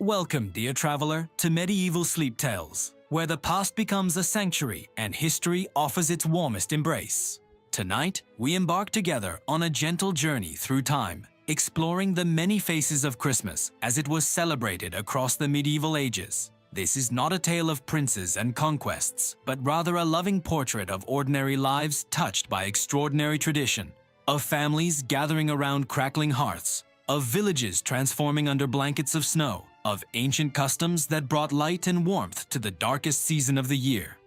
Welcome, dear traveler, to Medieval Sleep Tales, where the past becomes a sanctuary and history offers its warmest embrace. Tonight, we embark together on a gentle journey through time, exploring the many faces of Christmas as it was celebrated across the medieval ages. This is not a tale of princes and conquests, but rather a loving portrait of ordinary lives touched by extraordinary tradition, of families gathering around crackling hearths, of villages transforming under blankets of snow, of ancient customs that brought light and warmth to the darkest season of the year.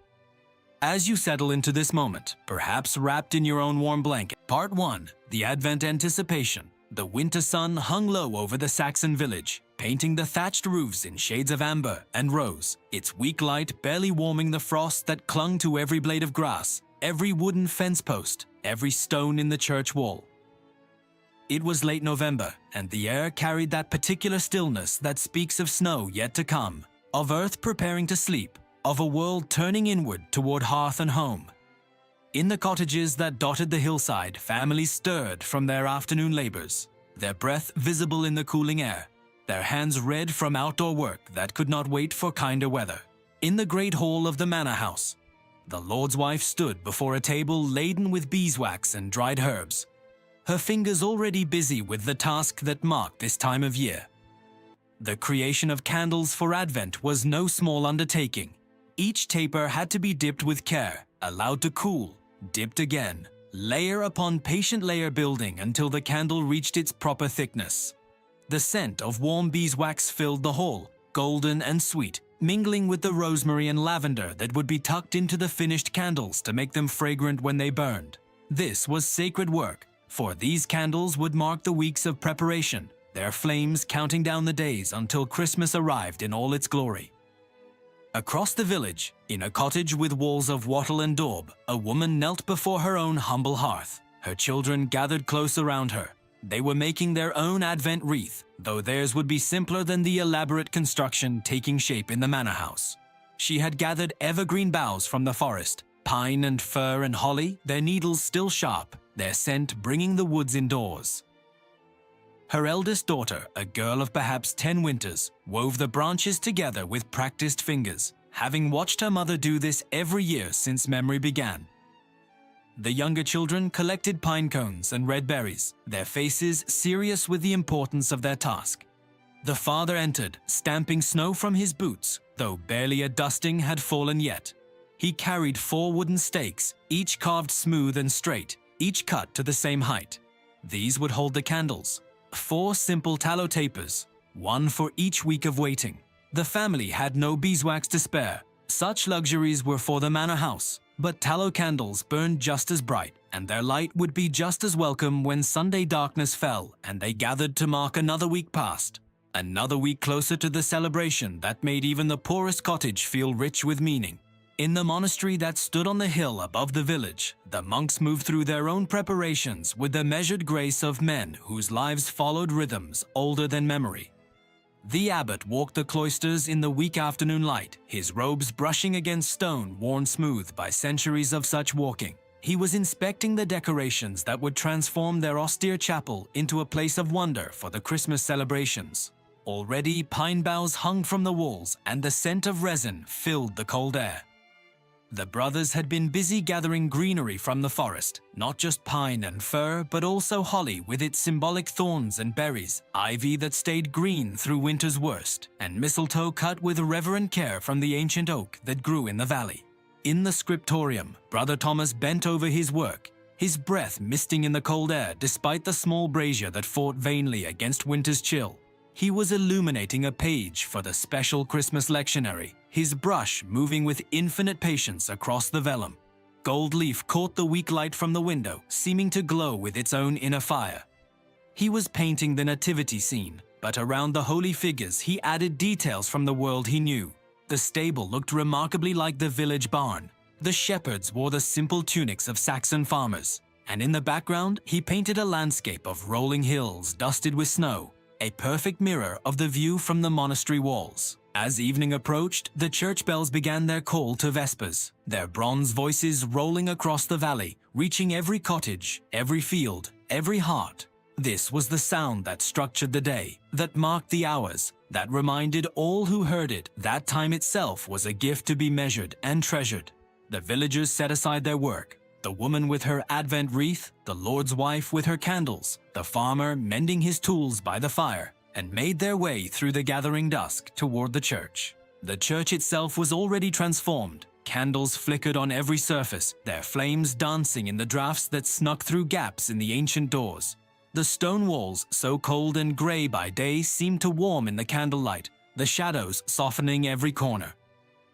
As you settle into this moment, perhaps wrapped in your own warm blanket, Part 1, the Advent Anticipation. The winter sun hung low over the Saxon village, painting the thatched roofs in shades of amber and rose, its weak light barely warming the frost that clung to every blade of grass, every wooden fence post, every stone in the church wall. It was late November, and the air carried that particular stillness that speaks of snow yet to come, of earth preparing to sleep, of a world turning inward toward hearth and home. In the cottages that dotted the hillside, families stirred from their afternoon labors, their breath visible in the cooling air, their hands red from outdoor work that could not wait for kinder weather. In the great hall of the manor house, the lord's wife stood before a table laden with beeswax and dried herbs, her fingers already busy with the task that marked this time of year. The creation of candles for Advent was no small undertaking. Each taper had to be dipped with care, allowed to cool, dipped again, layer upon patient layer building until the candle reached its proper thickness. The scent of warm beeswax filled the hall, golden and sweet, mingling with the rosemary and lavender that would be tucked into the finished candles to make them fragrant when they burned. This was sacred work, for these candles would mark the weeks of preparation, their flames counting down the days until Christmas arrived in all its glory. Across the village, in a cottage with walls of wattle and daub, a woman knelt before her own humble hearth. Her children gathered close around her. They were making their own Advent wreath, though theirs would be simpler than the elaborate construction taking shape in the manor house. She had gathered evergreen boughs from the forest, pine and fir and holly, their needles still sharp, their scent bringing the woods indoors. Her eldest daughter, a girl of perhaps 10 winters, wove the branches together with practiced fingers, having watched her mother do this every year since memory began. The younger children collected pine cones and red berries, their faces serious with the importance of their task. The father entered, stamping snow from his boots, though barely a dusting had fallen yet. He carried 4 wooden stakes, each carved smooth and straight, each cut to the same height. These would hold the candles. 4 simple tallow tapers, one for each week of waiting. The family had no beeswax to spare. Such luxuries were for the manor house, but tallow candles burned just as bright, and their light would be just as welcome when Sunday darkness fell and they gathered to mark another week past, another week closer to the celebration that made even the poorest cottage feel rich with meaning. In the monastery that stood on the hill above the village, the monks moved through their own preparations with the measured grace of men whose lives followed rhythms older than memory. The abbot walked the cloisters in the weak afternoon light, his robes brushing against stone worn smooth by centuries of such walking. He was inspecting the decorations that would transform their austere chapel into a place of wonder for the Christmas celebrations. Already, pine boughs hung from the walls and the scent of resin filled the cold air. The brothers had been busy gathering greenery from the forest, not just pine and fir, but also holly with its symbolic thorns and berries, ivy that stayed green through winter's worst, and mistletoe cut with reverent care from the ancient oak that grew in the valley. In the scriptorium, Brother Thomas bent over his work, his breath misting in the cold air despite the small brazier that fought vainly against winter's chill. He was illuminating a page for the special Christmas lectionary, his brush moving with infinite patience across the vellum. Gold leaf caught the weak light from the window, seeming to glow with its own inner fire. He was painting the nativity scene, but around the holy figures he added details from the world he knew. The stable looked remarkably like the village barn. The shepherds wore the simple tunics of Saxon farmers, and in the background he painted a landscape of rolling hills dusted with snow, a perfect mirror of the view from the monastery walls. As evening approached, the church bells began their call to vespers, their bronze voices rolling across the valley, reaching every cottage, every field, every heart. This was the sound that structured the day, that marked the hours, that reminded all who heard it that time itself was a gift to be measured and treasured. The villagers set aside their work, the woman with her Advent wreath, the Lord's wife with her candles, the farmer mending his tools by the fire, and made their way through the gathering dusk toward the church. The church itself was already transformed. Candles flickered on every surface, their flames dancing in the drafts that snuck through gaps in the ancient doors. The stone walls, so cold and gray by day, seemed to warm in the candlelight, the shadows softening every corner.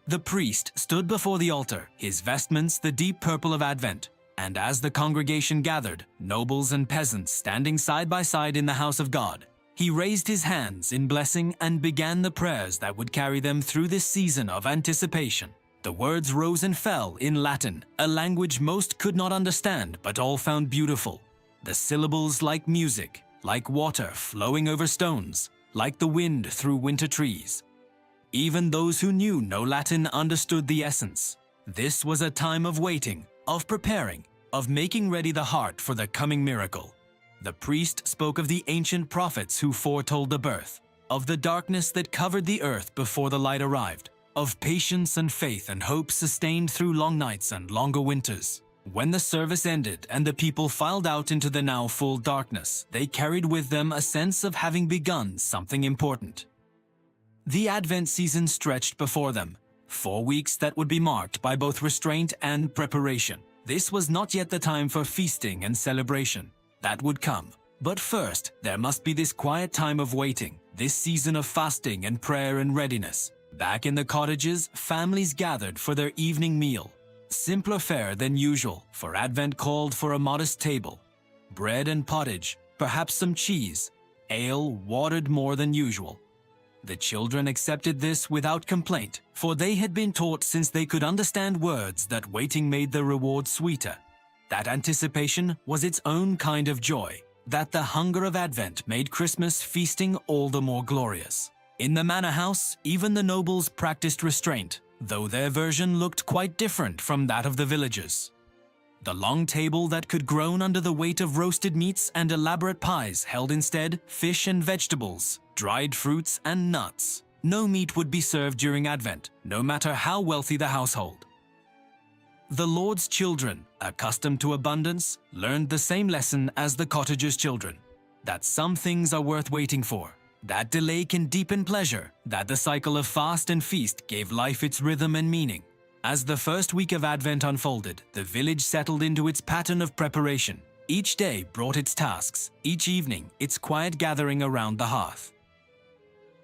The priest stood before the altar, his vestments the deep purple of Advent, and as the congregation gathered, nobles and peasants standing side by side in the house of God, he raised his hands in blessing and began the prayers that would carry them through this season of anticipation. The words rose and fell in Latin, a language most could not understand but all found beautiful. The syllables like music, like water flowing over stones, like the wind through winter trees. Even those who knew no Latin understood the essence. This was a time of waiting, of preparing, of making ready the heart for the coming miracle. The priest spoke of the ancient prophets who foretold the birth, of the darkness that covered the earth before the light arrived, of patience and faith and hope sustained through long nights and longer winters. When the service ended and the people filed out into the now full darkness, they carried with them a sense of having begun something important. The Advent season stretched before them, 4 weeks that would be marked by both restraint and preparation. This was not yet the time for feasting and celebration. That would come. But first, there must be this quiet time of waiting, this season of fasting and prayer and readiness. Back in the cottages, families gathered for their evening meal. Simpler fare than usual, for Advent called for a modest table. Bread and pottage, perhaps some cheese, ale watered more than usual. The children accepted this without complaint, for they had been taught since they could understand words that waiting made the reward sweeter. That anticipation was its own kind of joy, that the hunger of Advent made Christmas feasting all the more glorious. In the manor house, even the nobles practiced restraint, though their version looked quite different from that of the villagers. The long table that could groan under the weight of roasted meats and elaborate pies held instead fish and vegetables, dried fruits and nuts. No meat would be served during Advent, no matter how wealthy the household. The Lord's children, accustomed to abundance, learned the same lesson as the cottagers' children, that some things are worth waiting for, that delay can deepen pleasure, that the cycle of fast and feast gave life its rhythm and meaning. As the first week of Advent unfolded, the village settled into its pattern of preparation. Each day brought its tasks, each evening its quiet gathering around the hearth.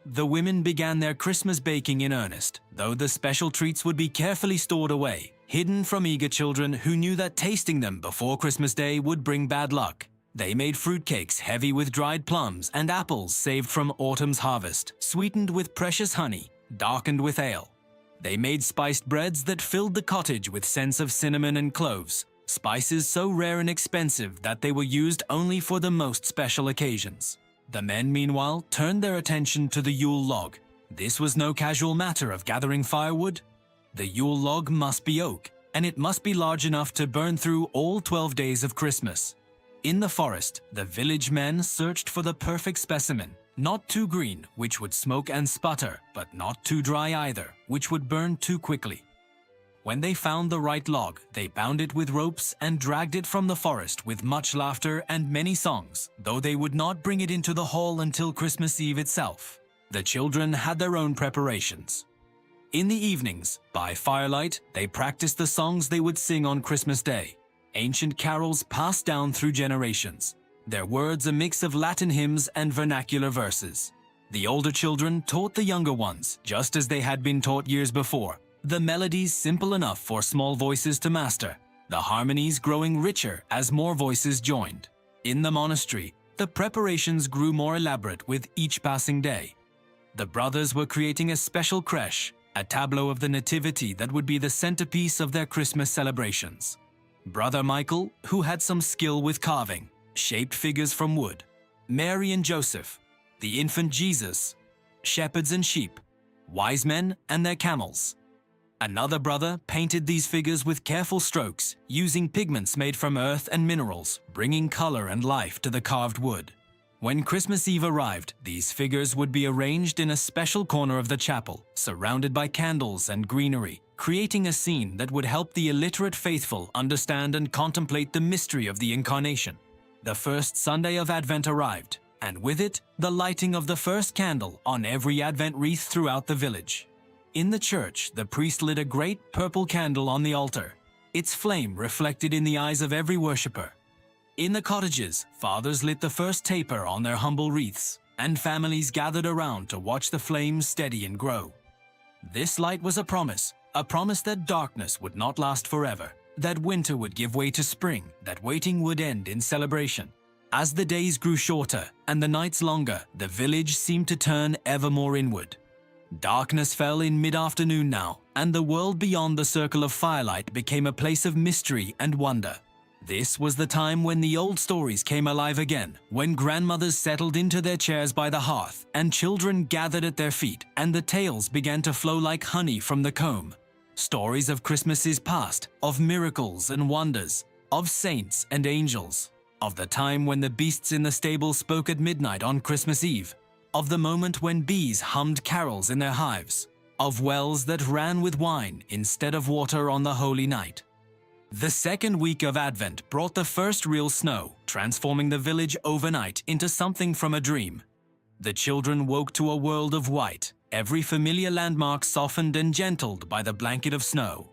The women began their Christmas baking in earnest, though the special treats would be carefully stored away, hidden from eager children who knew that tasting them before Christmas Day would bring bad luck. They made fruitcakes heavy with dried plums and apples saved from autumn's harvest, sweetened with precious honey, darkened with ale. They made spiced breads that filled the cottage with scents of cinnamon and cloves, spices so rare and expensive that they were used only for the most special occasions. The men, meanwhile, turned their attention to the Yule log. This was no casual matter of gathering firewood. The Yule log must be oak, and it must be large enough to burn through all 12 days of Christmas. In the forest, the village men searched for the perfect specimen, not too green, which would smoke and sputter, but not too dry either, which would burn too quickly. When they found the right log, they bound it with ropes and dragged it from the forest with much laughter and many songs, though they would not bring it into the hall until Christmas Eve itself. The children had their own preparations. In the evenings, by firelight, they practiced the songs they would sing on Christmas Day, ancient carols passed down through generations, their words a mix of Latin hymns and vernacular verses. The older children taught the younger ones, just as they had been taught years before, the melodies simple enough for small voices to master, the harmonies growing richer as more voices joined. In the monastery, the preparations grew more elaborate with each passing day. The brothers were creating a special creche, a tableau of the Nativity that would be the centerpiece of their Christmas celebrations. Brother Michael, who had some skill with carving, shaped figures from wood. Mary and Joseph, the infant Jesus, shepherds and sheep, wise men and their camels. Another brother painted these figures with careful strokes, using pigments made from earth and minerals, bringing color and life to the carved wood. When Christmas Eve arrived, these figures would be arranged in a special corner of the chapel, surrounded by candles and greenery, creating a scene that would help the illiterate faithful understand and contemplate the mystery of the Incarnation. The first Sunday of Advent arrived, and with it, the lighting of the first candle on every Advent wreath throughout the village. In the church, the priest lit a great purple candle on the altar, its flame reflected in the eyes of every worshipper. In the cottages, fathers lit the first taper on their humble wreaths, and families gathered around to watch the flames steady and grow. This light was a promise that darkness would not last forever, that winter would give way to spring, that waiting would end in celebration. As the days grew shorter and the nights longer, the village seemed to turn ever more inward. Darkness fell in mid-afternoon now, and the world beyond the circle of firelight became a place of mystery and wonder. This was the time when the old stories came alive again, when grandmothers settled into their chairs by the hearth, and children gathered at their feet, and the tales began to flow like honey from the comb. Stories of Christmases past, of miracles and wonders, of saints and angels, of the time when the beasts in the stable spoke at midnight on Christmas Eve, of the moment when bees hummed carols in their hives, of wells that ran with wine instead of water on the holy night. The second week of Advent brought the first real snow, transforming the village overnight into something from a dream. The children woke to a world of white, every familiar landmark softened and gentled by the blanket of snow.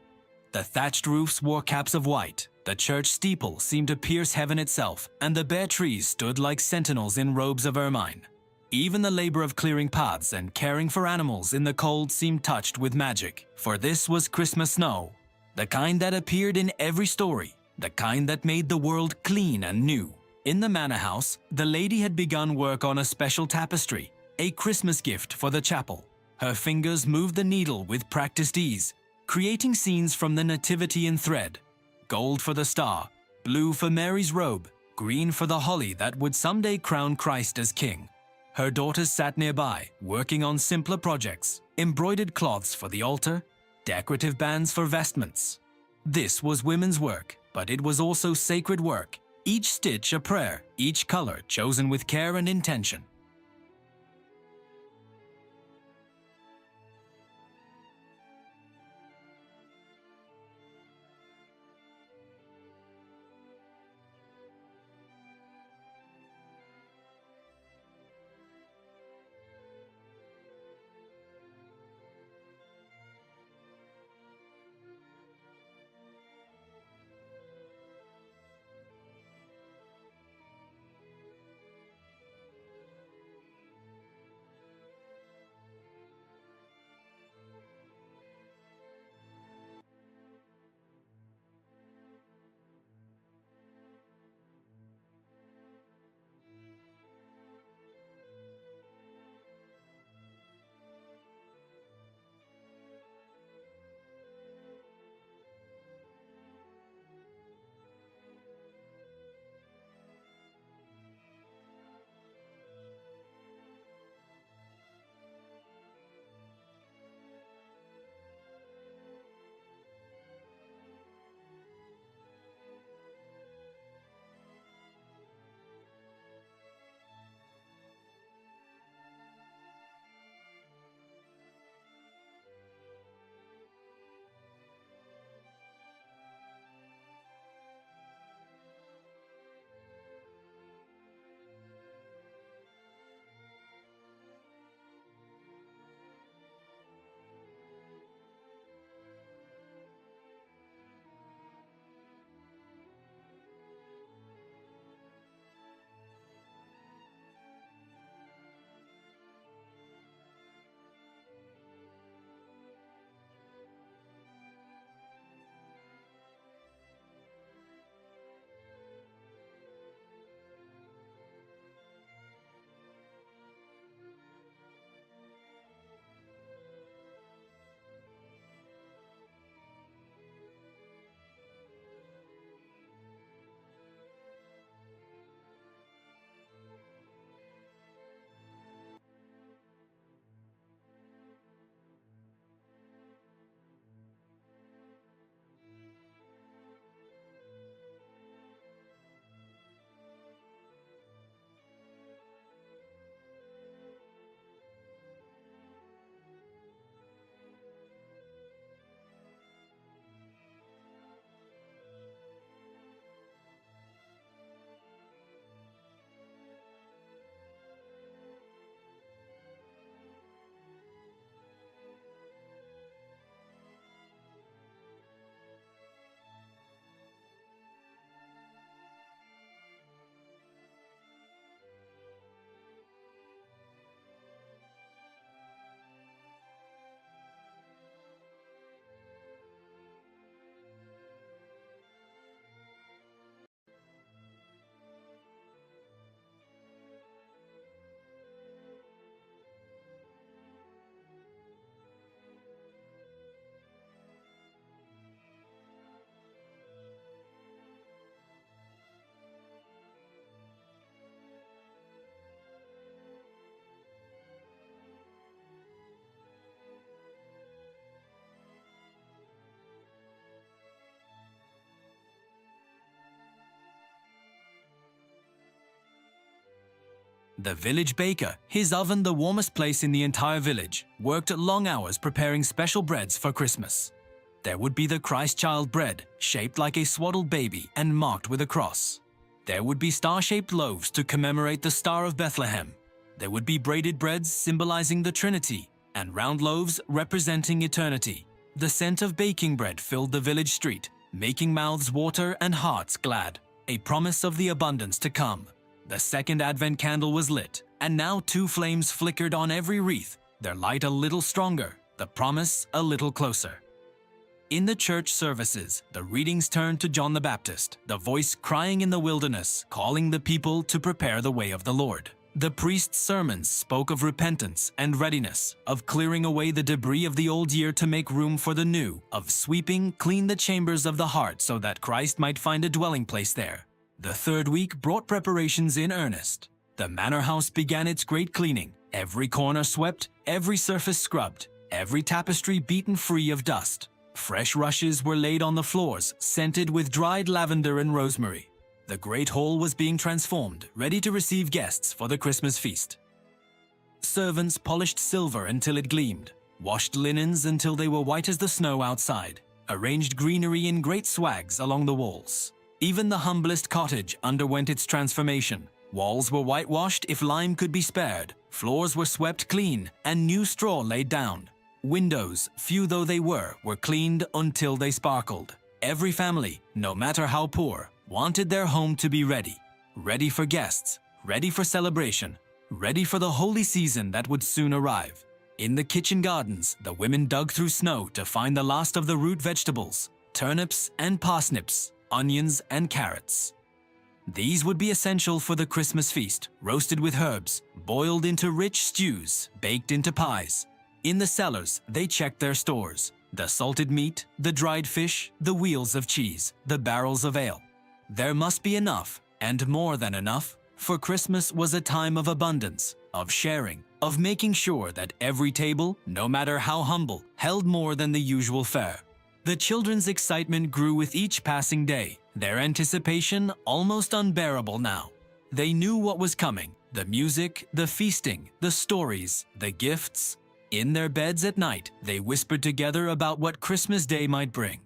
The thatched roofs wore caps of white, the church steeple seemed to pierce heaven itself, and the bare trees stood like sentinels in robes of ermine. Even the labor of clearing paths and caring for animals in the cold seemed touched with magic, for this was Christmas snow. The kind that appeared in every story, the kind that made the world clean and new. In the manor house, the lady had begun work on a special tapestry, a Christmas gift for the chapel. Her fingers moved the needle with practiced ease, creating scenes from the nativity in thread. Gold for the star, blue for Mary's robe, green for the holly that would someday crown Christ as king. Her daughters sat nearby, working on simpler projects, embroidered cloths for the altar, decorative bands for vestments. This was women's work, but it was also sacred work, each stitch a prayer, each color chosen with care and intention. The village baker, his oven the warmest place in the entire village, worked long hours preparing special breads for Christmas. There would be the Christ child bread, shaped like a swaddled baby and marked with a cross. There would be star-shaped loaves to commemorate the Star of Bethlehem. There would be braided breads symbolizing the Trinity, and round loaves representing eternity. The scent of baking bread filled the village street, making mouths water and hearts glad, a promise of the abundance to come. The second Advent candle was lit, and now 2 flames flickered on every wreath, their light a little stronger, the promise a little closer. In the church services, the readings turned to John the Baptist, the voice crying in the wilderness, calling the people to prepare the way of the Lord. The priest's sermons spoke of repentance and readiness, of clearing away the debris of the old year to make room for the new, of sweeping clean the chambers of the heart so that Christ might find a dwelling place there. The third week brought preparations in earnest. The manor house began its great cleaning, every corner swept, every surface scrubbed, every tapestry beaten free of dust. Fresh rushes were laid on the floors, scented with dried lavender and rosemary. The great hall was being transformed, ready to receive guests for the Christmas feast. Servants polished silver until it gleamed, washed linens until they were white as the snow outside, arranged greenery in great swags along the walls. Even the humblest cottage underwent its transformation. Walls were whitewashed if lime could be spared, floors were swept clean, and new straw laid down. Windows, few though they were cleaned until they sparkled. Every family, no matter how poor, wanted their home to be ready. Ready for guests, ready for celebration, ready for the holy season that would soon arrive. In the kitchen gardens, the women dug through snow to find the last of the root vegetables, turnips and parsnips, onions and carrots. These would be essential for the Christmas feast, roasted with herbs, boiled into rich stews, baked into pies. In the cellars, they checked their stores, the salted meat, the dried fish, the wheels of cheese, the barrels of ale. There must be enough, and more than enough, for Christmas was a time of abundance, of sharing, of making sure that every table, no matter how humble, held more than the usual fare. The children's excitement grew with each passing day, their anticipation almost unbearable now. They knew what was coming, the music, the feasting, the stories, the gifts. In their beds at night, they whispered together about what Christmas Day might bring.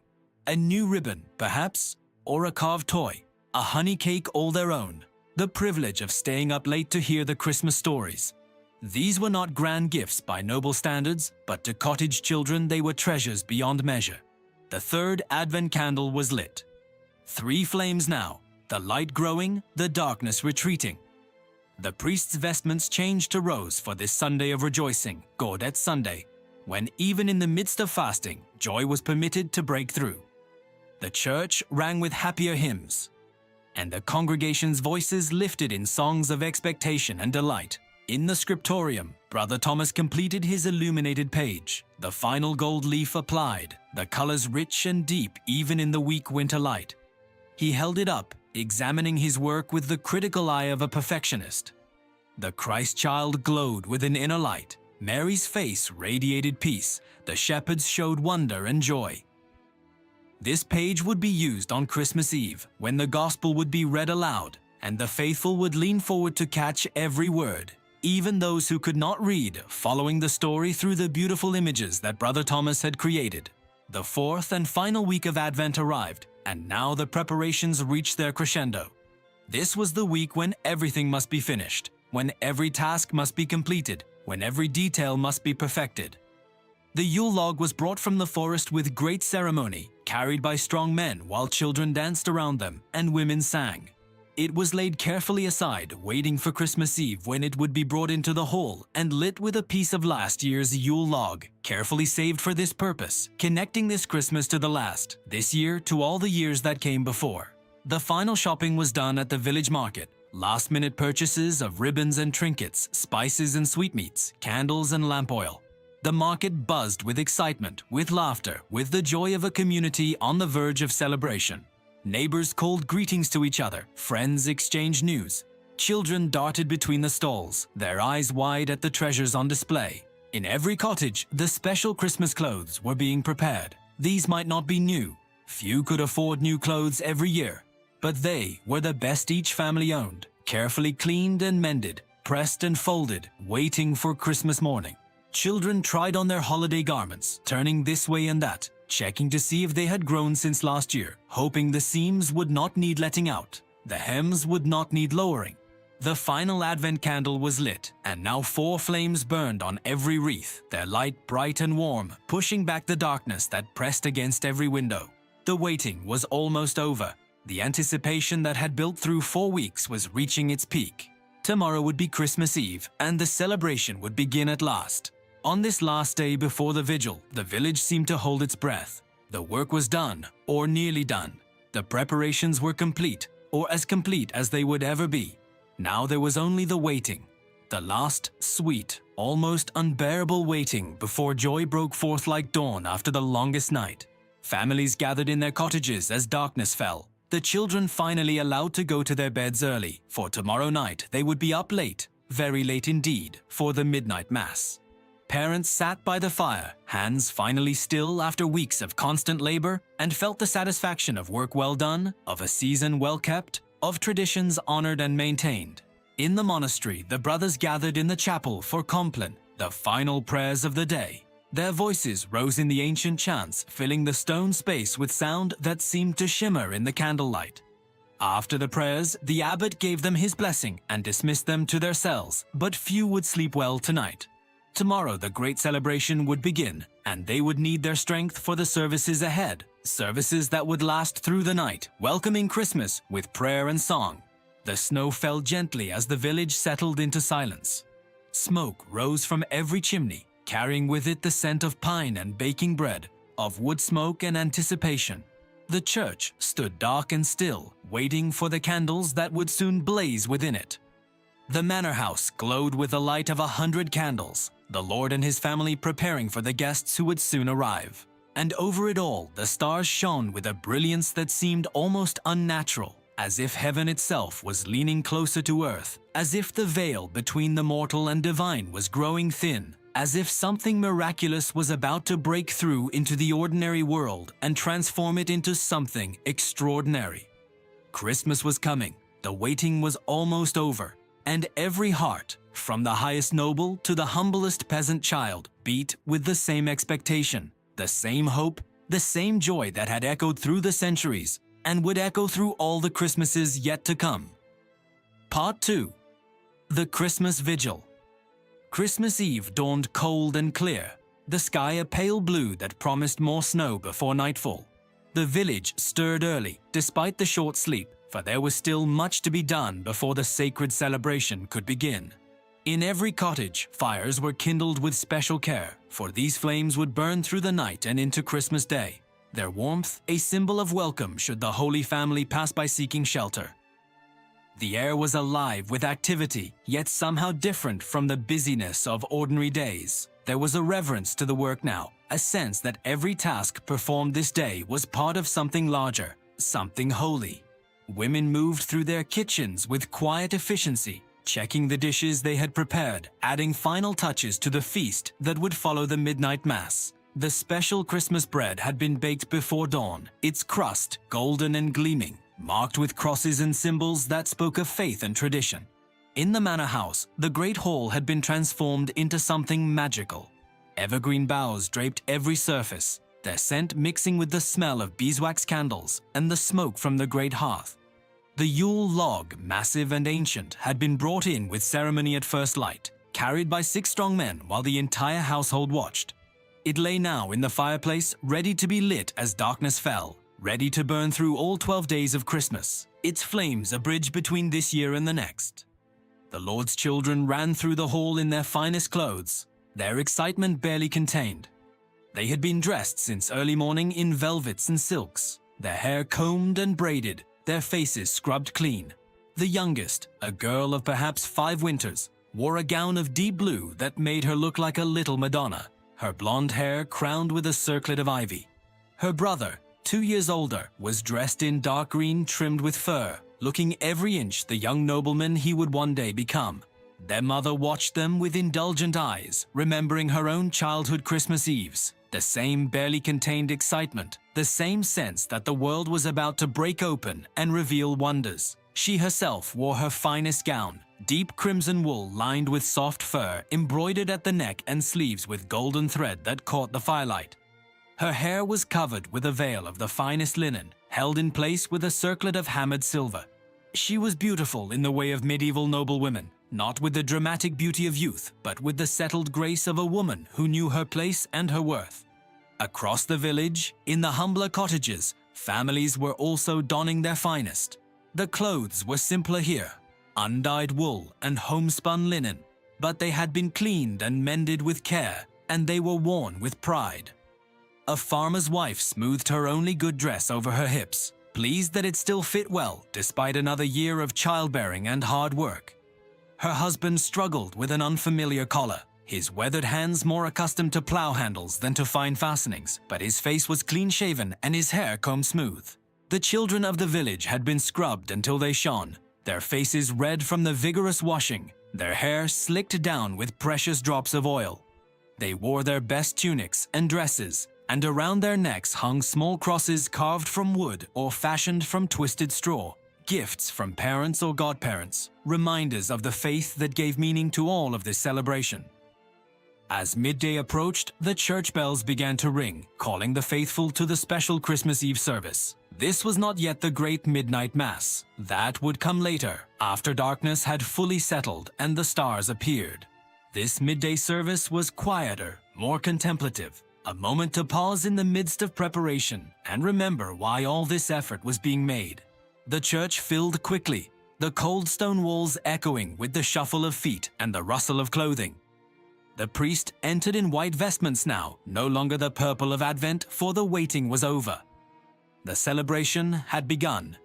A new ribbon, perhaps, or a carved toy, a honey cake all their own, the privilege of staying up late to hear the Christmas stories. These were not grand gifts by noble standards, but to cottage children they were treasures beyond measure. The third Advent candle was lit. 3 flames now, the light growing, the darkness retreating. The priest's vestments changed to rose for this Sunday of rejoicing, Gaudete Sunday, when even in the midst of fasting, joy was permitted to break through. The church rang with happier hymns, and the congregation's voices lifted in songs of expectation and delight. In the scriptorium, Brother Thomas completed his illuminated page, the final gold leaf applied, the colors rich and deep even in the weak winter light. He held it up, examining his work with the critical eye of a perfectionist. The Christ child glowed with an inner light. Mary's face radiated peace. The shepherds showed wonder and joy. This page would be used on Christmas Eve, when the gospel would be read aloud, and the faithful would lean forward to catch every word, even those who could not read, following the story through the beautiful images that Brother Thomas had created. The fourth and final week of Advent arrived, and now the preparations reached their crescendo. This was the week when everything must be finished, when every task must be completed, when every detail must be perfected. The Yule log was brought from the forest with great ceremony, carried by strong men while children danced around them and women sang. It was laid carefully aside, waiting for Christmas Eve when it would be brought into the hall and lit with a piece of last year's Yule log, carefully saved for this purpose, connecting this Christmas to the last, this year to all the years that came before. The final shopping was done at the village market. Last-minute purchases of ribbons and trinkets, spices and sweetmeats, candles and lamp oil. The market buzzed with excitement, with laughter, with the joy of a community on the verge of celebration. Neighbors called greetings to each other, friends exchanged news. Children darted between the stalls, their eyes wide at the treasures on display. In every cottage, the special Christmas clothes were being prepared. These might not be new. Few could afford new clothes every year, but they were the best each family owned, carefully cleaned and mended, pressed and folded, waiting for Christmas morning. Children tried on their holiday garments, turning this way and that, checking to see if they had grown since last year, hoping the seams would not need letting out, the hems would not need lowering. The final Advent candle was lit, and now 4 flames burned on every wreath, their light bright and warm, pushing back the darkness that pressed against every window. The waiting was almost over. The anticipation that had built through 4 weeks was reaching its peak. Tomorrow would be Christmas Eve, and the celebration would begin at last. On this last day before the vigil, the village seemed to hold its breath. The work was done, or nearly done. The preparations were complete, or as complete as they would ever be. Now there was only the waiting. The last, sweet, almost unbearable waiting before joy broke forth like dawn after the longest night. Families gathered in their cottages as darkness fell. The children finally allowed to go to their beds early, for tomorrow night they would be up late, very late indeed, for the midnight mass. Parents sat by the fire, hands finally still after weeks of constant labor, and felt the satisfaction of work well done, of a season well kept, of traditions honored and maintained. In the monastery, the brothers gathered in the chapel for Compline, the final prayers of the day. Their voices rose in the ancient chants, filling the stone space with sound that seemed to shimmer in the candlelight. After the prayers, the abbot gave them his blessing and dismissed them to their cells, but few would sleep well tonight. Tomorrow the great celebration would begin, and they would need their strength for the services ahead, services that would last through the night, welcoming Christmas with prayer and song. The snow fell gently as the village settled into silence. Smoke rose from every chimney, carrying with it the scent of pine and baking bread, of wood smoke and anticipation. The church stood dark and still, waiting for the candles that would soon blaze within it. The manor house glowed with the light of 100 candles, the Lord and his family preparing for the guests who would soon arrive. And over it all, the stars shone with a brilliance that seemed almost unnatural, as if heaven itself was leaning closer to earth, as if the veil between the mortal and divine was growing thin, as if something miraculous was about to break through into the ordinary world and transform it into something extraordinary. Christmas was coming, the waiting was almost over, and every heart, from the highest noble to the humblest peasant child, beat with the same expectation, the same hope, the same joy that had echoed through the centuries and would echo through all the Christmases yet to come. Part 2. The Christmas Vigil. Christmas Eve dawned cold and clear, the sky a pale blue that promised more snow before nightfall. The village stirred early, despite the short sleep, for there was still much to be done before the sacred celebration could begin. In every cottage, fires were kindled with special care, for these flames would burn through the night and into Christmas Day, their warmth a symbol of welcome should the Holy Family pass by seeking shelter. The air was alive with activity, yet somehow different from the busyness of ordinary days. There was a reverence to the work now, a sense that every task performed this day was part of something larger, something holy. Women moved through their kitchens with quiet efficiency, checking the dishes they had prepared, adding final touches to the feast that would follow the midnight mass. The special Christmas bread had been baked before dawn, its crust golden and gleaming, marked with crosses and symbols that spoke of faith and tradition. In the manor house, the great hall had been transformed into something magical. Evergreen boughs draped every surface, their scent mixing with the smell of beeswax candles and the smoke from the great hearth. The Yule log, massive and ancient, had been brought in with ceremony at first light, carried by 6 strong men while the entire household watched. It lay now in the fireplace, ready to be lit as darkness fell, ready to burn through all 12 days of Christmas, its flames a bridge between this year and the next. The Lord's children ran through the hall in their finest clothes, their excitement barely contained. They had been dressed since early morning in velvets and silks, their hair combed and braided, their faces scrubbed clean. The youngest, a girl of perhaps 5 winters, wore a gown of deep blue that made her look like a little Madonna, her blonde hair crowned with a circlet of ivy. Her brother, 2 years older, was dressed in dark green trimmed with fur, looking every inch the young nobleman he would one day become. Their mother watched them with indulgent eyes, remembering her own childhood Christmas Eves, the same barely contained excitement, the same sense that the world was about to break open and reveal wonders. She herself wore her finest gown, deep crimson wool lined with soft fur, embroidered at the neck and sleeves with golden thread that caught the firelight. Her hair was covered with a veil of the finest linen, held in place with a circlet of hammered silver. She was beautiful in the way of medieval noblewomen, not with the dramatic beauty of youth, but with the settled grace of a woman who knew her place and her worth. Across the village, in the humbler cottages, families were also donning their finest. The clothes were simpler here, undyed wool and homespun linen, but they had been cleaned and mended with care, and they were worn with pride. A farmer's wife smoothed her only good dress over her hips, pleased that it still fit well despite another year of childbearing and hard work. Her husband struggled with an unfamiliar collar, his weathered hands more accustomed to plow handles than to fine fastenings, but his face was clean-shaven and his hair combed smooth. The children of the village had been scrubbed until they shone, their faces red from the vigorous washing, their hair slicked down with precious drops of oil. They wore their best tunics and dresses, and around their necks hung small crosses carved from wood or fashioned from twisted straw, gifts from parents or godparents, reminders of the faith that gave meaning to all of this celebration. As midday approached, the church bells began to ring, calling the faithful to the special Christmas Eve service. This was not yet the great midnight mass. That would come later, after darkness had fully settled and the stars appeared. This midday service was quieter, more contemplative, a moment to pause in the midst of preparation and remember why all this effort was being made. The church filled quickly, the cold stone walls echoing with the shuffle of feet and the rustle of clothing. The priest entered in white vestments now, no longer the purple of Advent, for the waiting was over. The celebration had begun.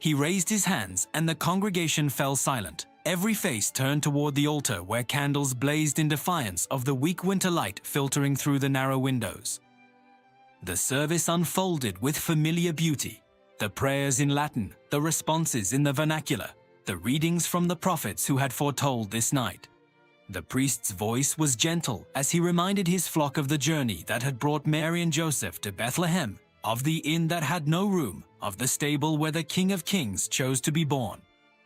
He raised his hands and the congregation fell silent. Every face turned toward the altar where candles blazed in defiance of the weak winter light filtering through the narrow windows. The service unfolded with familiar beauty. The prayers in Latin, the responses in the vernacular, the readings from the prophets who had foretold this night. The priest's voice was gentle as he reminded his flock of the journey that had brought Mary and Joseph to Bethlehem, of the inn that had no room, of the stable where the King of Kings chose to be born.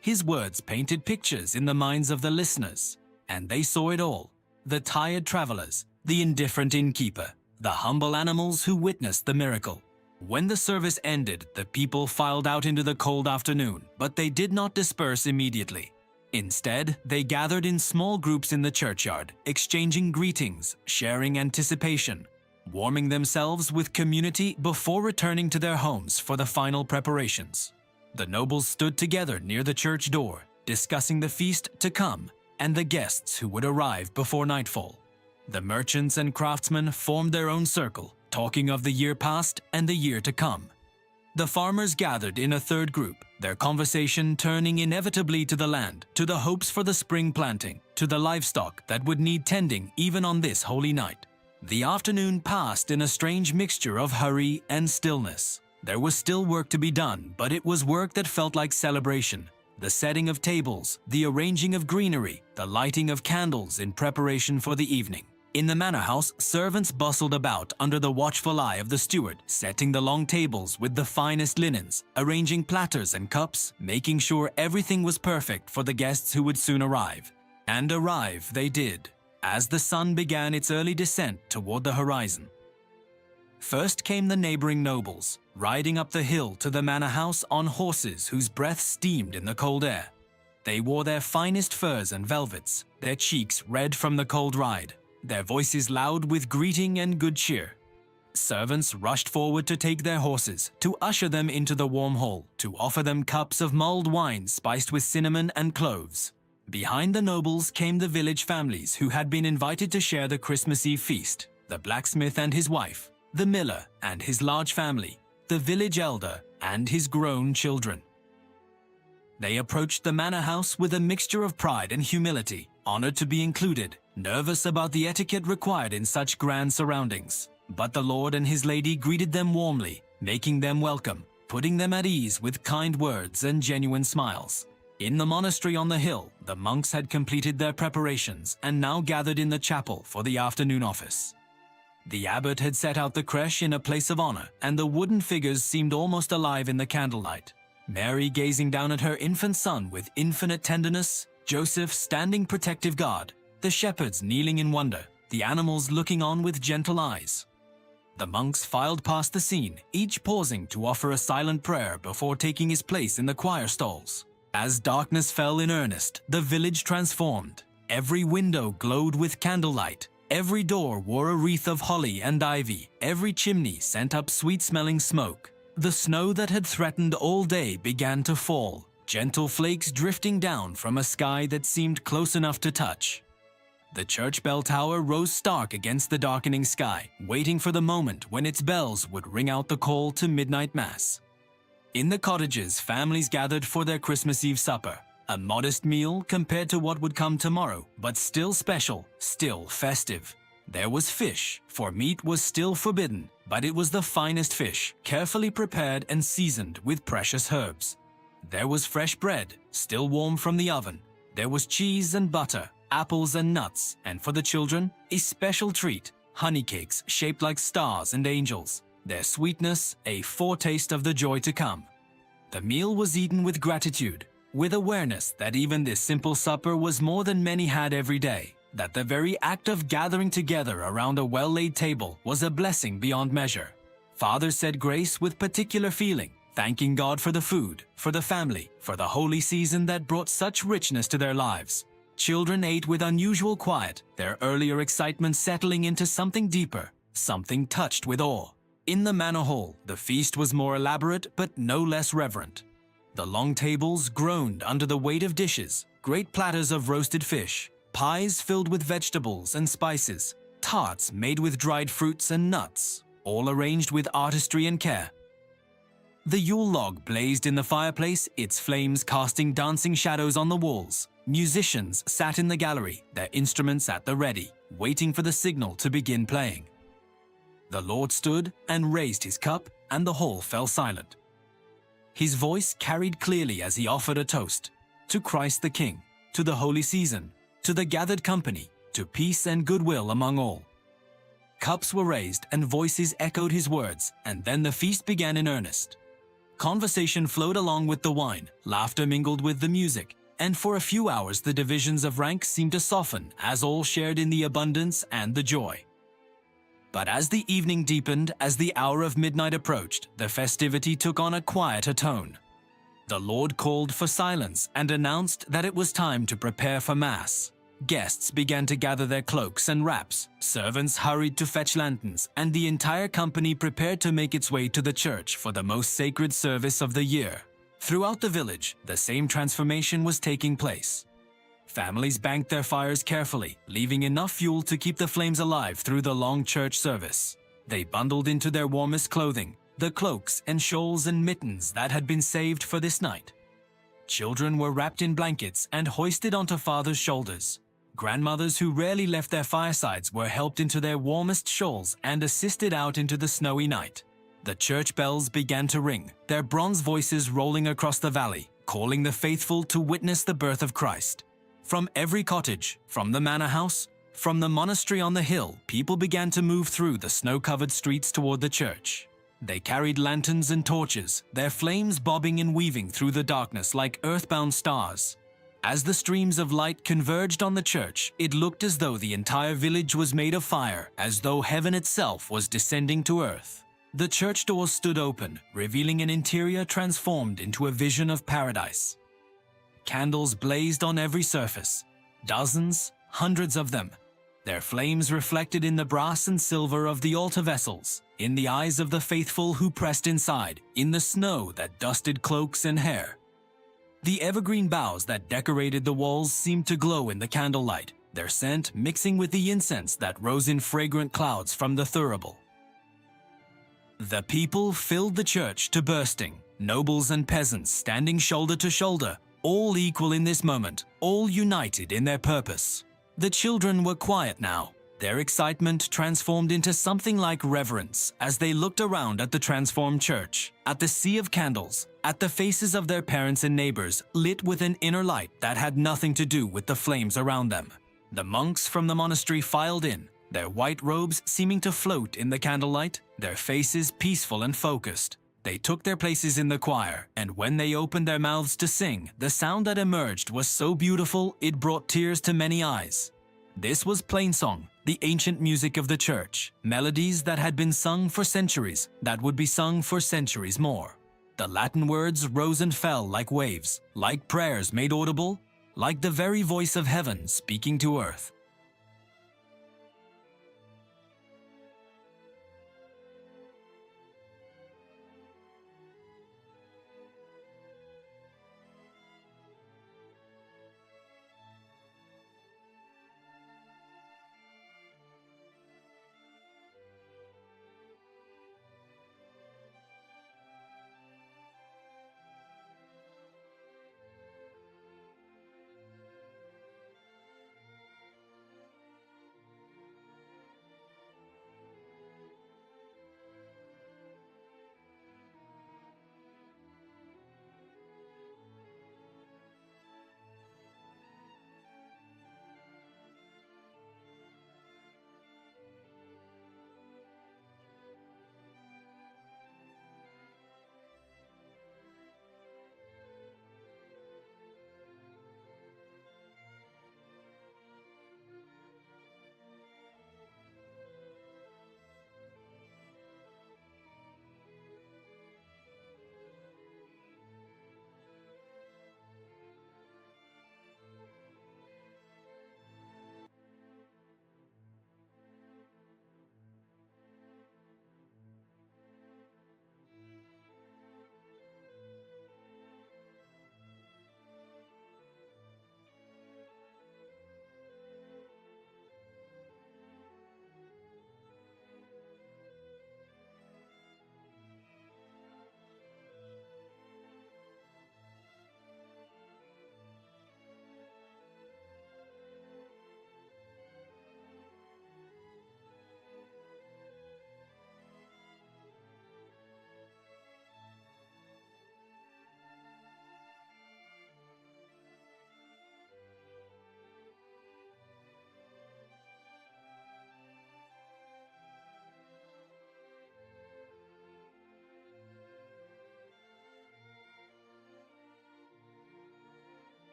His words painted pictures in the minds of the listeners, and they saw it all: the tired travelers, the indifferent innkeeper, the humble animals who witnessed the miracle. When the service ended, the people filed out into the cold afternoon, but they did not disperse immediately. Instead, they gathered in small groups in the churchyard, exchanging greetings, sharing anticipation, warming themselves with community before returning to their homes for the final preparations. The nobles stood together near the church door, discussing the feast to come and the guests who would arrive before nightfall. The merchants and craftsmen formed their own circle, talking of the year past and the year to come. The farmers gathered in a third group, their conversation turning inevitably to the land, to the hopes for the spring planting, to the livestock that would need tending even on this holy night. The afternoon passed in a strange mixture of hurry and stillness. There was still work to be done, but it was work that felt like celebration. The setting of tables, the arranging of greenery, the lighting of candles in preparation for the evening. In the manor house, servants bustled about under the watchful eye of the steward, setting the long tables with the finest linens, arranging platters and cups, making sure everything was perfect for the guests who would soon arrive. And arrive they did, as the sun began its early descent toward the horizon. First came the neighboring nobles, riding up the hill to the manor house on horses whose breath steamed in the cold air. They wore their finest furs and velvets, their cheeks red from the cold ride, their voices loud with greeting and good cheer. Servants rushed forward to take their horses, to usher them into the warm hall, to offer them cups of mulled wine spiced with cinnamon and cloves. Behind the nobles came the village families who had been invited to share the Christmas Eve feast: the blacksmith and his wife, the miller and his large family, the village elder and his grown children. They approached the manor house with a mixture of pride and humility, honored to be included, nervous about the etiquette required in such grand surroundings. But the lord and his lady greeted them warmly, making them welcome, putting them at ease with kind words and genuine smiles. In the monastery on the hill, the monks had completed their preparations and now gathered in the chapel for the afternoon office. The abbot had set out the creche in a place of honor, and the wooden figures seemed almost alive in the candlelight. Mary gazing down at her infant son with infinite tenderness, Joseph standing protective guard, the shepherds kneeling in wonder, the animals looking on with gentle eyes. The monks filed past the scene, each pausing to offer a silent prayer before taking his place in the choir stalls. As darkness fell in earnest, the village transformed. Every window glowed with candlelight. Every door wore a wreath of holly and ivy. Every chimney sent up sweet-smelling smoke. The snow that had threatened all day began to fall, gentle flakes drifting down from a sky that seemed close enough to touch. The church bell tower rose stark against the darkening sky, waiting for the moment when its bells would ring out the call to midnight mass. In the cottages, families gathered for their Christmas Eve supper. A modest meal compared to what would come tomorrow, but still special, still festive. There was fish, for meat was still forbidden, but it was the finest fish, carefully prepared and seasoned with precious herbs. There was fresh bread, still warm from the oven. There was cheese and butter, apples and nuts, and for the children, a special treat, honey cakes shaped like stars and angels, their sweetness a foretaste of the joy to come. The meal was eaten with gratitude, with awareness that even this simple supper was more than many had every day, that the very act of gathering together around a well-laid table was a blessing beyond measure. Fathers said grace with particular feeling, thanking God for the food, for the family, for the holy season that brought such richness to their lives. Children ate with unusual quiet, their earlier excitement settling into something deeper, something touched with awe. In the manor hall, the feast was more elaborate but no less reverent. The long tables groaned under the weight of dishes, great platters of roasted fish, pies filled with vegetables and spices, tarts made with dried fruits and nuts, all arranged with artistry and care. The Yule log blazed in the fireplace, its flames casting dancing shadows on the walls. Musicians sat in the gallery, their instruments at the ready, waiting for the signal to begin playing. The Lord stood and raised his cup, and the hall fell silent. His voice carried clearly as he offered a toast to Christ the King, to the holy season, to the gathered company, to peace and goodwill among all. Cups were raised and voices echoed his words, and then the feast began in earnest. Conversation flowed along with the wine, laughter mingled with the music, and for a few hours the divisions of rank seemed to soften as all shared in the abundance and the joy. But as the evening deepened, as the hour of midnight approached, the festivity took on a quieter tone. The Lord called for silence and announced that it was time to prepare for Mass. Guests began to gather their cloaks and wraps, servants hurried to fetch lanterns, and the entire company prepared to make its way to the church for the most sacred service of the year. Throughout the village, the same transformation was taking place. Families banked their fires carefully, leaving enough fuel to keep the flames alive through the long church service. They bundled into their warmest clothing, the cloaks and shawls and mittens that had been saved for this night. Children were wrapped in blankets and hoisted onto fathers' shoulders. Grandmothers who rarely left their firesides were helped into their warmest shawls and assisted out into the snowy night. The church bells began to ring, their bronze voices rolling across the valley, calling the faithful to witness the birth of Christ. From every cottage, from the manor house, from the monastery on the hill, people began to move through the snow-covered streets toward the church. They carried lanterns and torches, their flames bobbing and weaving through the darkness like earthbound stars. As the streams of light converged on the church, it looked as though the entire village was made of fire, as though heaven itself was descending to earth. The church doors stood open, revealing an interior transformed into a vision of paradise. Candles blazed on every surface, dozens, hundreds of them. Their flames reflected in the brass and silver of the altar vessels, in the eyes of the faithful who pressed inside, in the snow that dusted cloaks and hair. The evergreen boughs that decorated the walls seemed to glow in the candlelight, their scent mixing with the incense that rose in fragrant clouds from the thurible. The people filled the church to bursting, nobles and peasants standing shoulder to shoulder, all equal in this moment, all united in their purpose. The children were quiet now, their excitement transformed into something like reverence as they looked around at the transformed church, at the sea of candles, at the faces of their parents and neighbors lit with an inner light that had nothing to do with the flames around them. The monks from the monastery filed in, their white robes seeming to float in the candlelight, their faces peaceful and focused. They took their places in the choir, and when they opened their mouths to sing, the sound that emerged was so beautiful it brought tears to many eyes. This was plainsong, the ancient music of the church, melodies that had been sung for centuries, that would be sung for centuries more. The Latin words rose and fell like waves, like prayers made audible, like the very voice of heaven speaking to earth.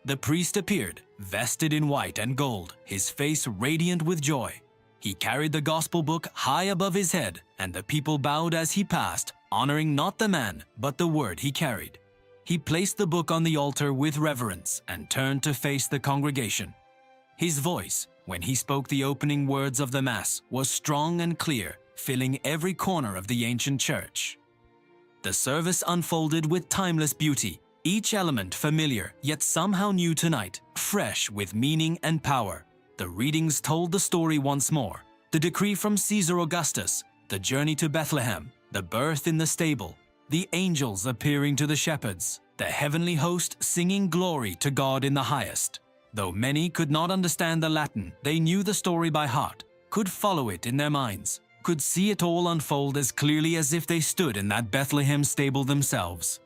The priest appeared, vested in white and gold, his face radiant with joy. He carried the gospel book high above his head, and the people bowed as he passed, honoring not the man, but the word he carried. He placed the book on the altar with reverence and turned to face the congregation. His voice, when he spoke the opening words of the Mass, was strong and clear, filling every corner of the ancient church. The service unfolded with timeless beauty, each element familiar yet somehow new tonight, fresh with meaning and power. The readings told the story once more. The decree from Caesar Augustus, the journey to Bethlehem, the birth in the stable, the angels appearing to the shepherds, the heavenly host singing glory to God in the highest. Though many could not understand the Latin, they knew the story by heart, could follow it in their minds, could see it all unfold as clearly as if they stood in that Bethlehem stable themselves.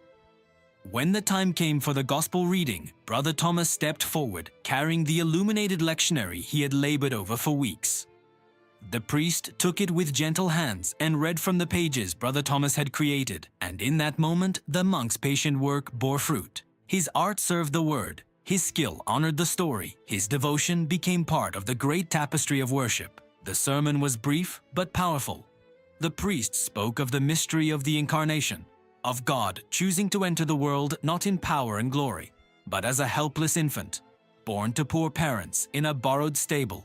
When the time came for the gospel reading, Brother Thomas stepped forward, carrying the illuminated lectionary he had labored over for weeks. The priest took it with gentle hands and read from the pages Brother Thomas had created, and in that moment the monk's patient work bore fruit. His art served the word, his skill honored the story, his devotion became part of the great tapestry of worship. The sermon was brief but powerful. The priest spoke of the mystery of the Incarnation, of God choosing to enter the world not in power and glory, but as a helpless infant, born to poor parents in a borrowed stable.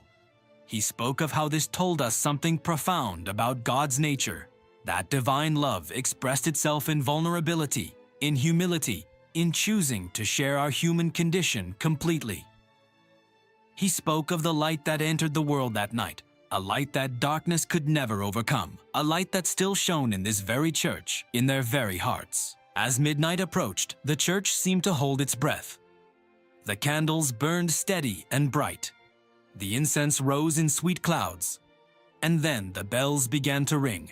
He spoke of how this told us something profound about God's nature, that divine love expressed itself in vulnerability, in humility, in choosing to share our human condition completely. He spoke of the light that entered the world that night, a light that darkness could never overcome, a light that still shone in this very church, in their very hearts. As midnight approached, the church seemed to hold its breath. The candles burned steady and bright. The incense rose in sweet clouds. And then the bells began to ring.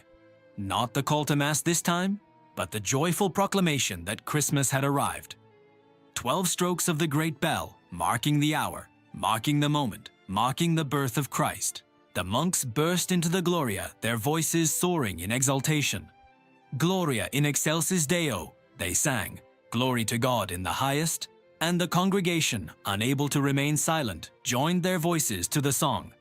Not the call to Mass this time, but the joyful proclamation that Christmas had arrived. 12 strokes of the great bell, marking the hour, marking the moment, marking the birth of Christ. The monks burst into the Gloria, their voices soaring in exultation. Gloria in excelsis Deo, they sang, glory to God in the highest, and the congregation, unable to remain silent, joined their voices to the song.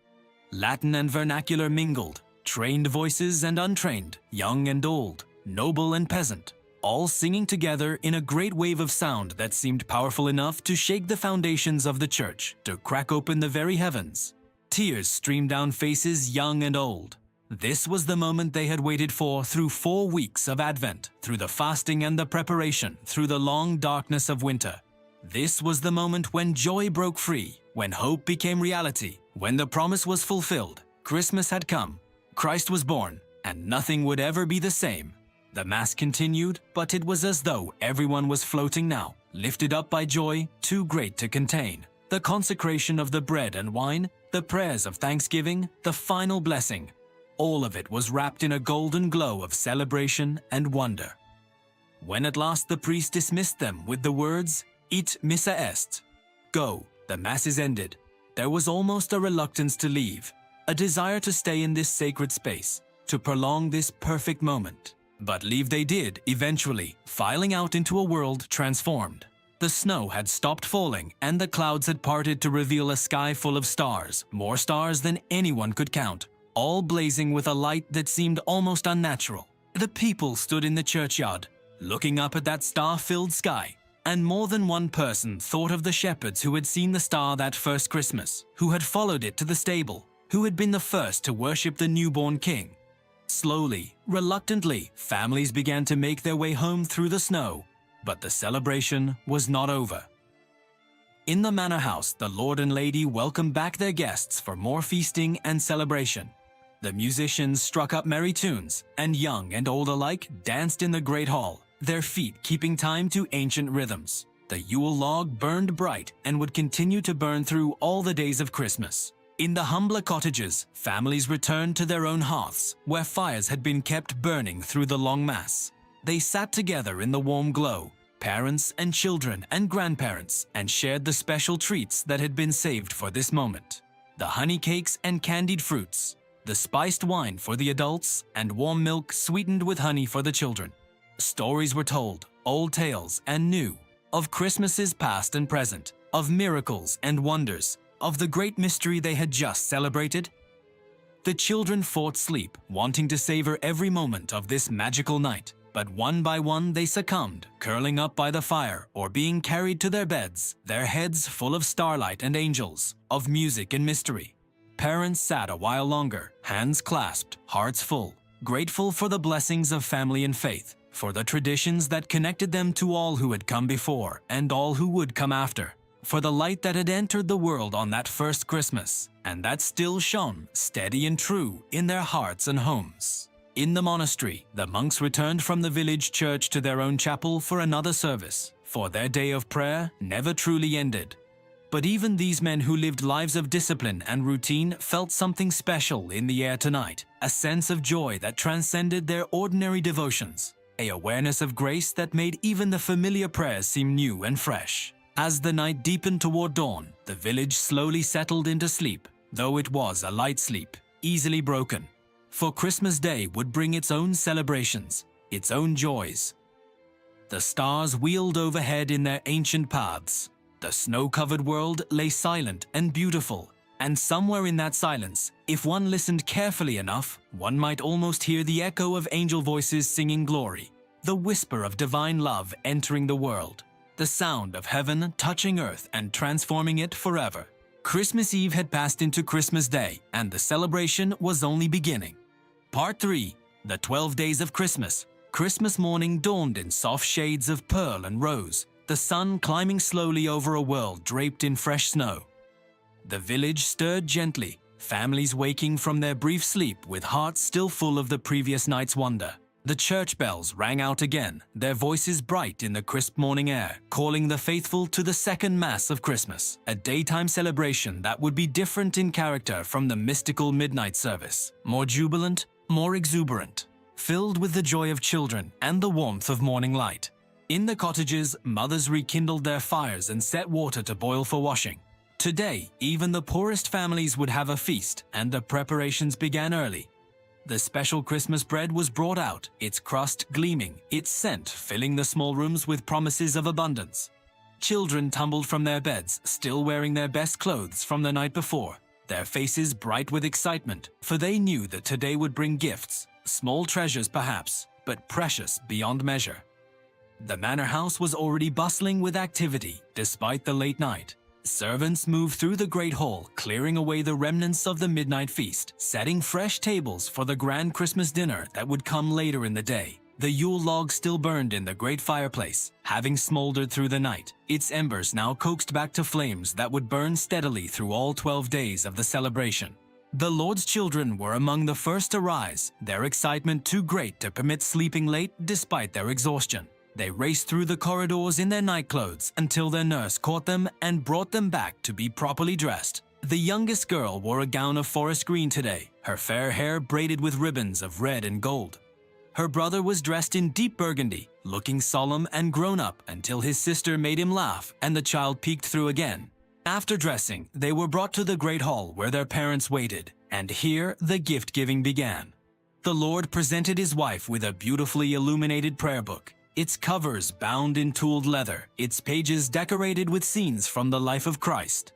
Latin and vernacular mingled, trained voices and untrained, young and old, noble and peasant, all singing together in a great wave of sound that seemed powerful enough to shake the foundations of the church, to crack open the very heavens. Tears streamed down faces young and old. This was the moment they had waited for through 4 weeks of Advent, through the fasting and the preparation, through the long darkness of winter. This was the moment when joy broke free, when hope became reality, when the promise was fulfilled. Christmas had come, Christ was born, and nothing would ever be the same. The Mass continued, but it was as though everyone was floating now, lifted up by joy too great to contain. The consecration of the bread and wine, the prayers of thanksgiving, the final blessing, all of it was wrapped in a golden glow of celebration and wonder. When at last the priest dismissed them with the words, "It missa est," go, the Mass is ended, there was almost a reluctance to leave, a desire to stay in this sacred space, to prolong this perfect moment. But leave they did, eventually, filing out into a world transformed. The snow had stopped falling, and the clouds had parted to reveal a sky full of stars, more stars than anyone could count, all blazing with a light that seemed almost unnatural. The people stood in the churchyard, looking up at that star-filled sky, and more than one person thought of the shepherds who had seen the star that first Christmas, who had followed it to the stable, who had been the first to worship the newborn king. Slowly, reluctantly, families began to make their way home through the snow, but the celebration was not over. In the manor house, the lord and lady welcomed back their guests for more feasting and celebration. The musicians struck up merry tunes, and young and old alike danced in the great hall, their feet keeping time to ancient rhythms. The Yule log burned bright and would continue to burn through all the days of Christmas. In the humbler cottages, families returned to their own hearths, where fires had been kept burning through the long Mass. They sat together in the warm glow, parents and children and grandparents, and shared the special treats that had been saved for this moment. The honey cakes and candied fruits, the spiced wine for the adults, and warm milk sweetened with honey for the children. Stories were told, old tales and new, of Christmases past and present, of miracles and wonders, of the great mystery they had just celebrated? The children fought sleep, wanting to savor every moment of this magical night, but one by one they succumbed, curling up by the fire or being carried to their beds, their heads full of starlight and angels, of music and mystery. Parents sat a while longer, hands clasped, hearts full, grateful for the blessings of family and faith, for the traditions that connected them to all who had come before and all who would come after, for the light that had entered the world on that first Christmas, and that still shone, steady and true, in their hearts and homes. In the monastery, the monks returned from the village church to their own chapel for another service, for their day of prayer never truly ended. But even these men who lived lives of discipline and routine felt something special in the air tonight, a sense of joy that transcended their ordinary devotions, an awareness of grace that made even the familiar prayers seem new and fresh. As the night deepened toward dawn, the village slowly settled into sleep, though it was a light sleep, easily broken. For Christmas Day would bring its own celebrations, its own joys. The stars wheeled overhead in their ancient paths. The snow-covered world lay silent and beautiful, and somewhere in that silence, if one listened carefully enough, one might almost hear the echo of angel voices singing glory, the whisper of divine love entering the world, the sound of heaven touching earth and transforming it forever. Christmas Eve had passed into Christmas Day, and the celebration was only beginning. Part 3. The 12 Days of Christmas. Christmas morning dawned in soft shades of pearl and rose, the sun climbing slowly over a world draped in fresh snow. The village stirred gently, families waking from their brief sleep with hearts still full of the previous night's wonder. The church bells rang out again, their voices bright in the crisp morning air, calling the faithful to the second Mass of Christmas, a daytime celebration that would be different in character from the mystical midnight service, more jubilant, more exuberant, filled with the joy of children and the warmth of morning light. In the cottages, mothers rekindled their fires and set water to boil for washing. Today, even the poorest families would have a feast, and the preparations began early. The special Christmas bread was brought out, its crust gleaming, its scent filling the small rooms with promises of abundance. Children tumbled from their beds, still wearing their best clothes from the night before, their faces bright with excitement, for they knew that today would bring gifts, small treasures perhaps, but precious beyond measure. The manor house was already bustling with activity, despite the late night. Servants moved through the great hall, clearing away the remnants of the midnight feast, setting fresh tables for the grand Christmas dinner that would come later in the day. The Yule log still burned in the great fireplace, having smoldered through the night, its embers now coaxed back to flames that would burn steadily through all 12 days of the celebration. The Lord's children were among the first to rise, their excitement too great to permit sleeping late despite their exhaustion. They raced through the corridors in their nightclothes until their nurse caught them and brought them back to be properly dressed. The youngest girl wore a gown of forest green today, her fair hair braided with ribbons of red and gold. Her brother was dressed in deep burgundy, looking solemn and grown up until his sister made him laugh and the child peeked through again. After dressing, they were brought to the great hall where their parents waited, and here the gift-giving began. The Lord presented his wife with a beautifully illuminated prayer book, its covers bound in tooled leather, its pages decorated with scenes from the life of Christ.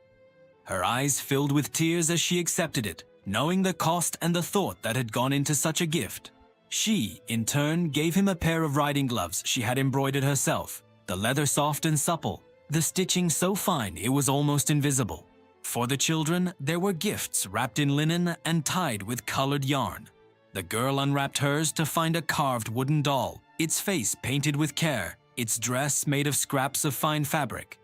Her eyes filled with tears as she accepted it, knowing the cost and the thought that had gone into such a gift. She, in turn, gave him a pair of riding gloves she had embroidered herself, the leather soft and supple, the stitching so fine it was almost invisible. For the children, there were gifts wrapped in linen and tied with colored yarn. The girl unwrapped hers to find a carved wooden doll, its face painted with care, its dress made of scraps of fine fabric.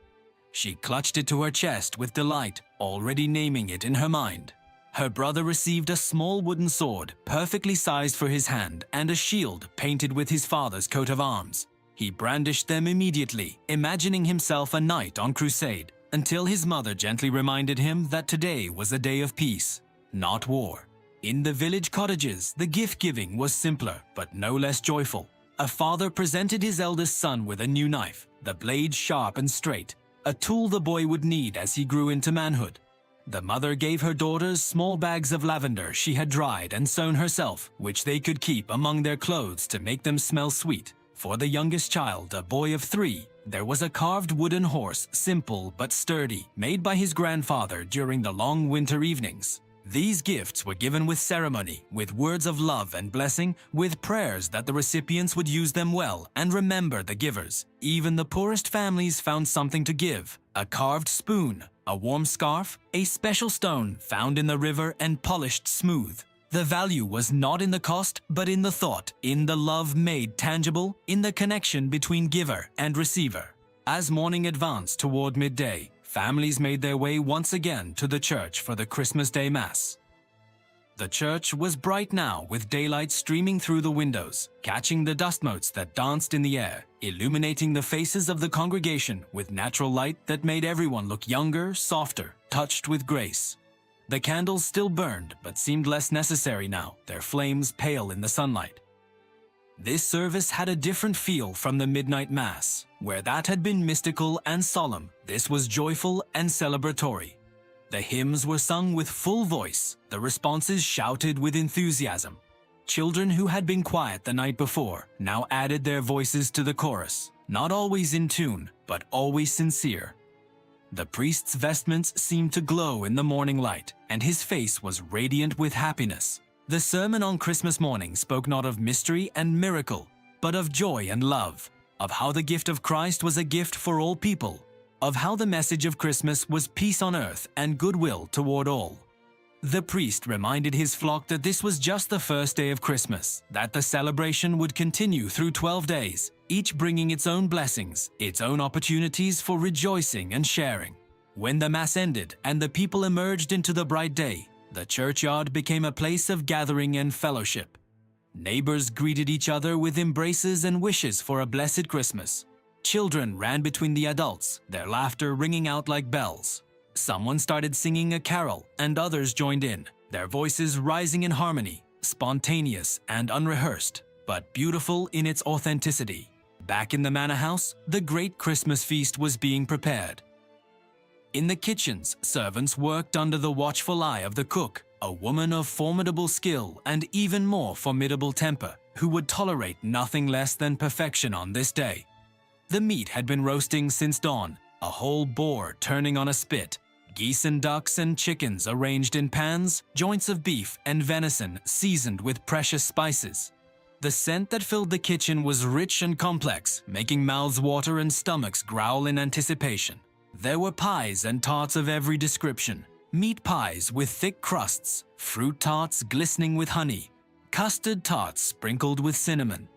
She clutched it to her chest with delight, already naming it in her mind. Her brother received a small wooden sword, perfectly sized for his hand, and a shield painted with his father's coat of arms. He brandished them immediately, imagining himself a knight on crusade, until his mother gently reminded him that today was a day of peace, not war. In the village cottages, the gift-giving was simpler, but no less joyful. A father presented his eldest son with a new knife, the blade sharp and straight, a tool the boy would need as he grew into manhood. The mother gave her daughters small bags of lavender she had dried and sewn herself, which they could keep among their clothes to make them smell sweet. For the youngest child, a boy of 3, there was a carved wooden horse, simple but sturdy, made by his grandfather during the long winter evenings. These gifts were given with ceremony, with words of love and blessing, with prayers that the recipients would use them well and remember the givers. Even the poorest families found something to give: a carved spoon, a warm scarf, a special stone found in the river and polished smooth. The value was not in the cost, but in the thought, in the love made tangible, in the connection between giver and receiver. As morning advanced toward midday, families made their way once again to the church for the Christmas Day Mass. The church was bright now, with daylight streaming through the windows, catching the dust motes that danced in the air, illuminating the faces of the congregation with natural light that made everyone look younger, softer, touched with grace. The candles still burned, but seemed less necessary now, their flames pale in the sunlight. This service had a different feel from the midnight mass. Where that had been mystical and solemn, this was joyful and celebratory. The hymns were sung with full voice, the responses shouted with enthusiasm. Children who had been quiet the night before now added their voices to the chorus, not always in tune, but always sincere. The priest's vestments seemed to glow in the morning light, and his face was radiant with happiness. The sermon on Christmas morning spoke not of mystery and miracle, but of joy and love, of how the gift of Christ was a gift for all people, of how the message of Christmas was peace on earth and goodwill toward all. The priest reminded his flock that this was just the first day of Christmas, that the celebration would continue through 12 days, each bringing its own blessings, its own opportunities for rejoicing and sharing. When the Mass ended and the people emerged into the bright day, the churchyard became a place of gathering and fellowship. Neighbors greeted each other with embraces and wishes for a blessed Christmas. Children ran between the adults, their laughter ringing out like bells. Someone started singing a carol, and others joined in, their voices rising in harmony, spontaneous and unrehearsed, but beautiful in its authenticity. Back in the manor house, the great Christmas feast was being prepared. In the kitchens, servants worked under the watchful eye of the cook, a woman of formidable skill and even more formidable temper, who would tolerate nothing less than perfection on this day. The meat had been roasting since dawn, a whole boar turning on a spit, geese and ducks and chickens arranged in pans, joints of beef and venison seasoned with precious spices. The scent that filled the kitchen was rich and complex, making mouths water and stomachs growl in anticipation. There were pies and tarts of every description, meat pies with thick crusts, fruit tarts glistening with honey, custard tarts sprinkled with cinnamon.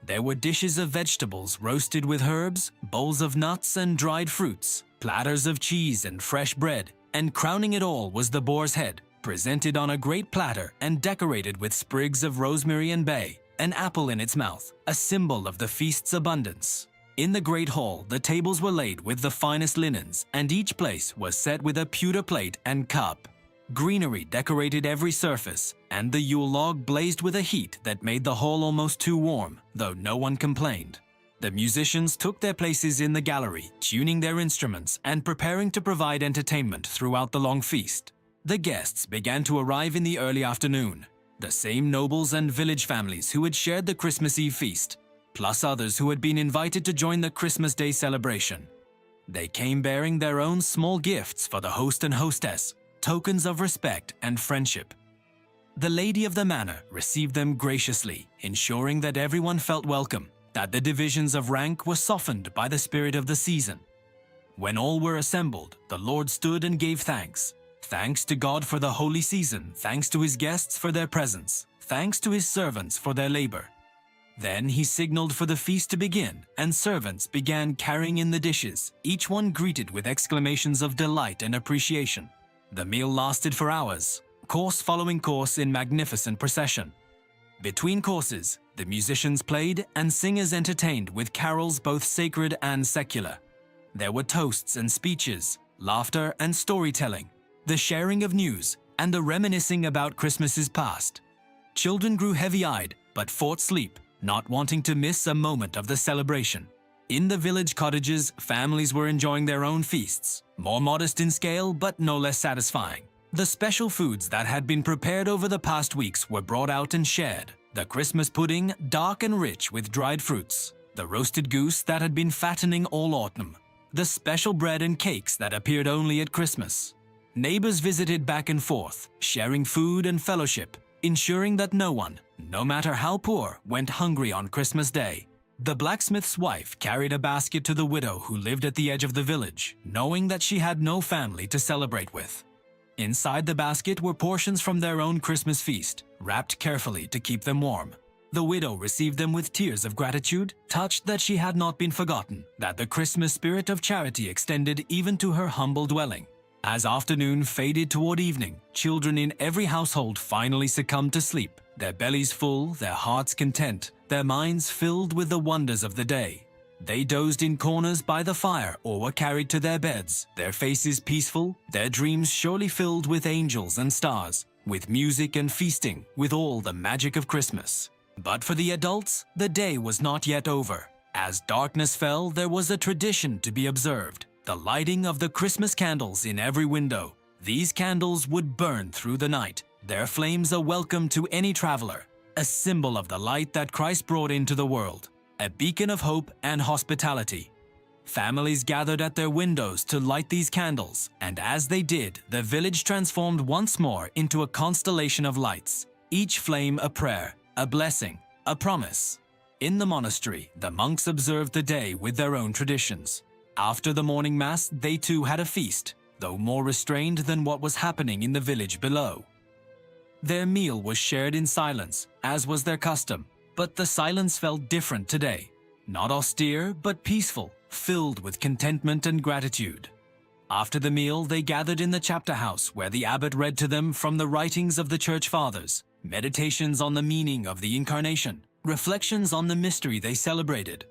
There were dishes of vegetables roasted with herbs, bowls of nuts and dried fruits, platters of cheese and fresh bread, and crowning it all was the boar's head, presented on a great platter and decorated with sprigs of rosemary and bay, an apple in its mouth, a symbol of the feast's abundance. In the great hall, the tables were laid with the finest linens, and each place was set with a pewter plate and cup. Greenery decorated every surface, and the Yule log blazed with a heat that made the hall almost too warm, though no one complained. The musicians took their places in the gallery, tuning their instruments and preparing to provide entertainment throughout the long feast. The guests began to arrive in the early afternoon, the same nobles and village families who had shared the Christmas Eve feast, plus others who had been invited to join the Christmas Day celebration. They came bearing their own small gifts for the host and hostess, tokens of respect and friendship. The lady of the manor received them graciously, ensuring that everyone felt welcome, that the divisions of rank were softened by the spirit of the season. When all were assembled, the Lord stood and gave thanks. Thanks to God for the holy season, thanks to his guests for their presence, thanks to his servants for their labor. Then he signaled for the feast to begin, and servants began carrying in the dishes, each one greeted with exclamations of delight and appreciation. The meal lasted for hours, course following course in magnificent procession. Between courses, the musicians played and singers entertained with carols both sacred and secular. There were toasts and speeches, laughter and storytelling, the sharing of news, and the reminiscing about Christmases past. Children grew heavy-eyed but fought sleep, not wanting to miss a moment of the celebration. In the village cottages, families were enjoying their own feasts, more modest in scale but no less satisfying. The special foods that had been prepared over the past weeks were brought out and shared. The Christmas pudding, dark and rich with dried fruits. the roasted goose that had been fattening all autumn, the special bread and cakes that appeared only at Christmas. Neighbors visited back and forth, sharing food and fellowship, ensuring that no one, no matter how poor, went hungry on Christmas Day. The blacksmith's wife carried a basket to the widow who lived at the edge of the village, knowing that she had no family to celebrate with. Inside the basket were portions from their own Christmas feast, wrapped carefully to keep them warm. The widow received them with tears of gratitude, touched that she had not been forgotten, that the Christmas spirit of charity extended even to her humble dwelling. As afternoon faded toward evening, children in every household finally succumbed to sleep, their bellies full, their hearts content, their minds filled with the wonders of the day. They dozed in corners by the fire or were carried to their beds, their faces peaceful, their dreams surely filled with angels and stars, with music and feasting, with all the magic of Christmas. But for the adults, the day was not yet over. As darkness fell, there was a tradition to be observed, the lighting of the Christmas candles in every window. These candles would burn through the night, their flames a welcome to any traveler, a symbol of the light that Christ brought into the world, a beacon of hope and hospitality. Families gathered at their windows to light these candles, and as they did, the village transformed once more into a constellation of lights, each flame a prayer, a blessing, a promise. In the monastery, the monks observed the day with their own traditions. After the morning mass, they too had a feast, though more restrained than what was happening in the village below. Their meal was shared in silence, as was their custom, but the silence felt different today. Not austere, but peaceful, filled with contentment and gratitude. After the meal, they gathered in the chapter house where the abbot read to them from the writings of the church fathers, meditations on the meaning of the incarnation, reflections on the mystery they celebrated.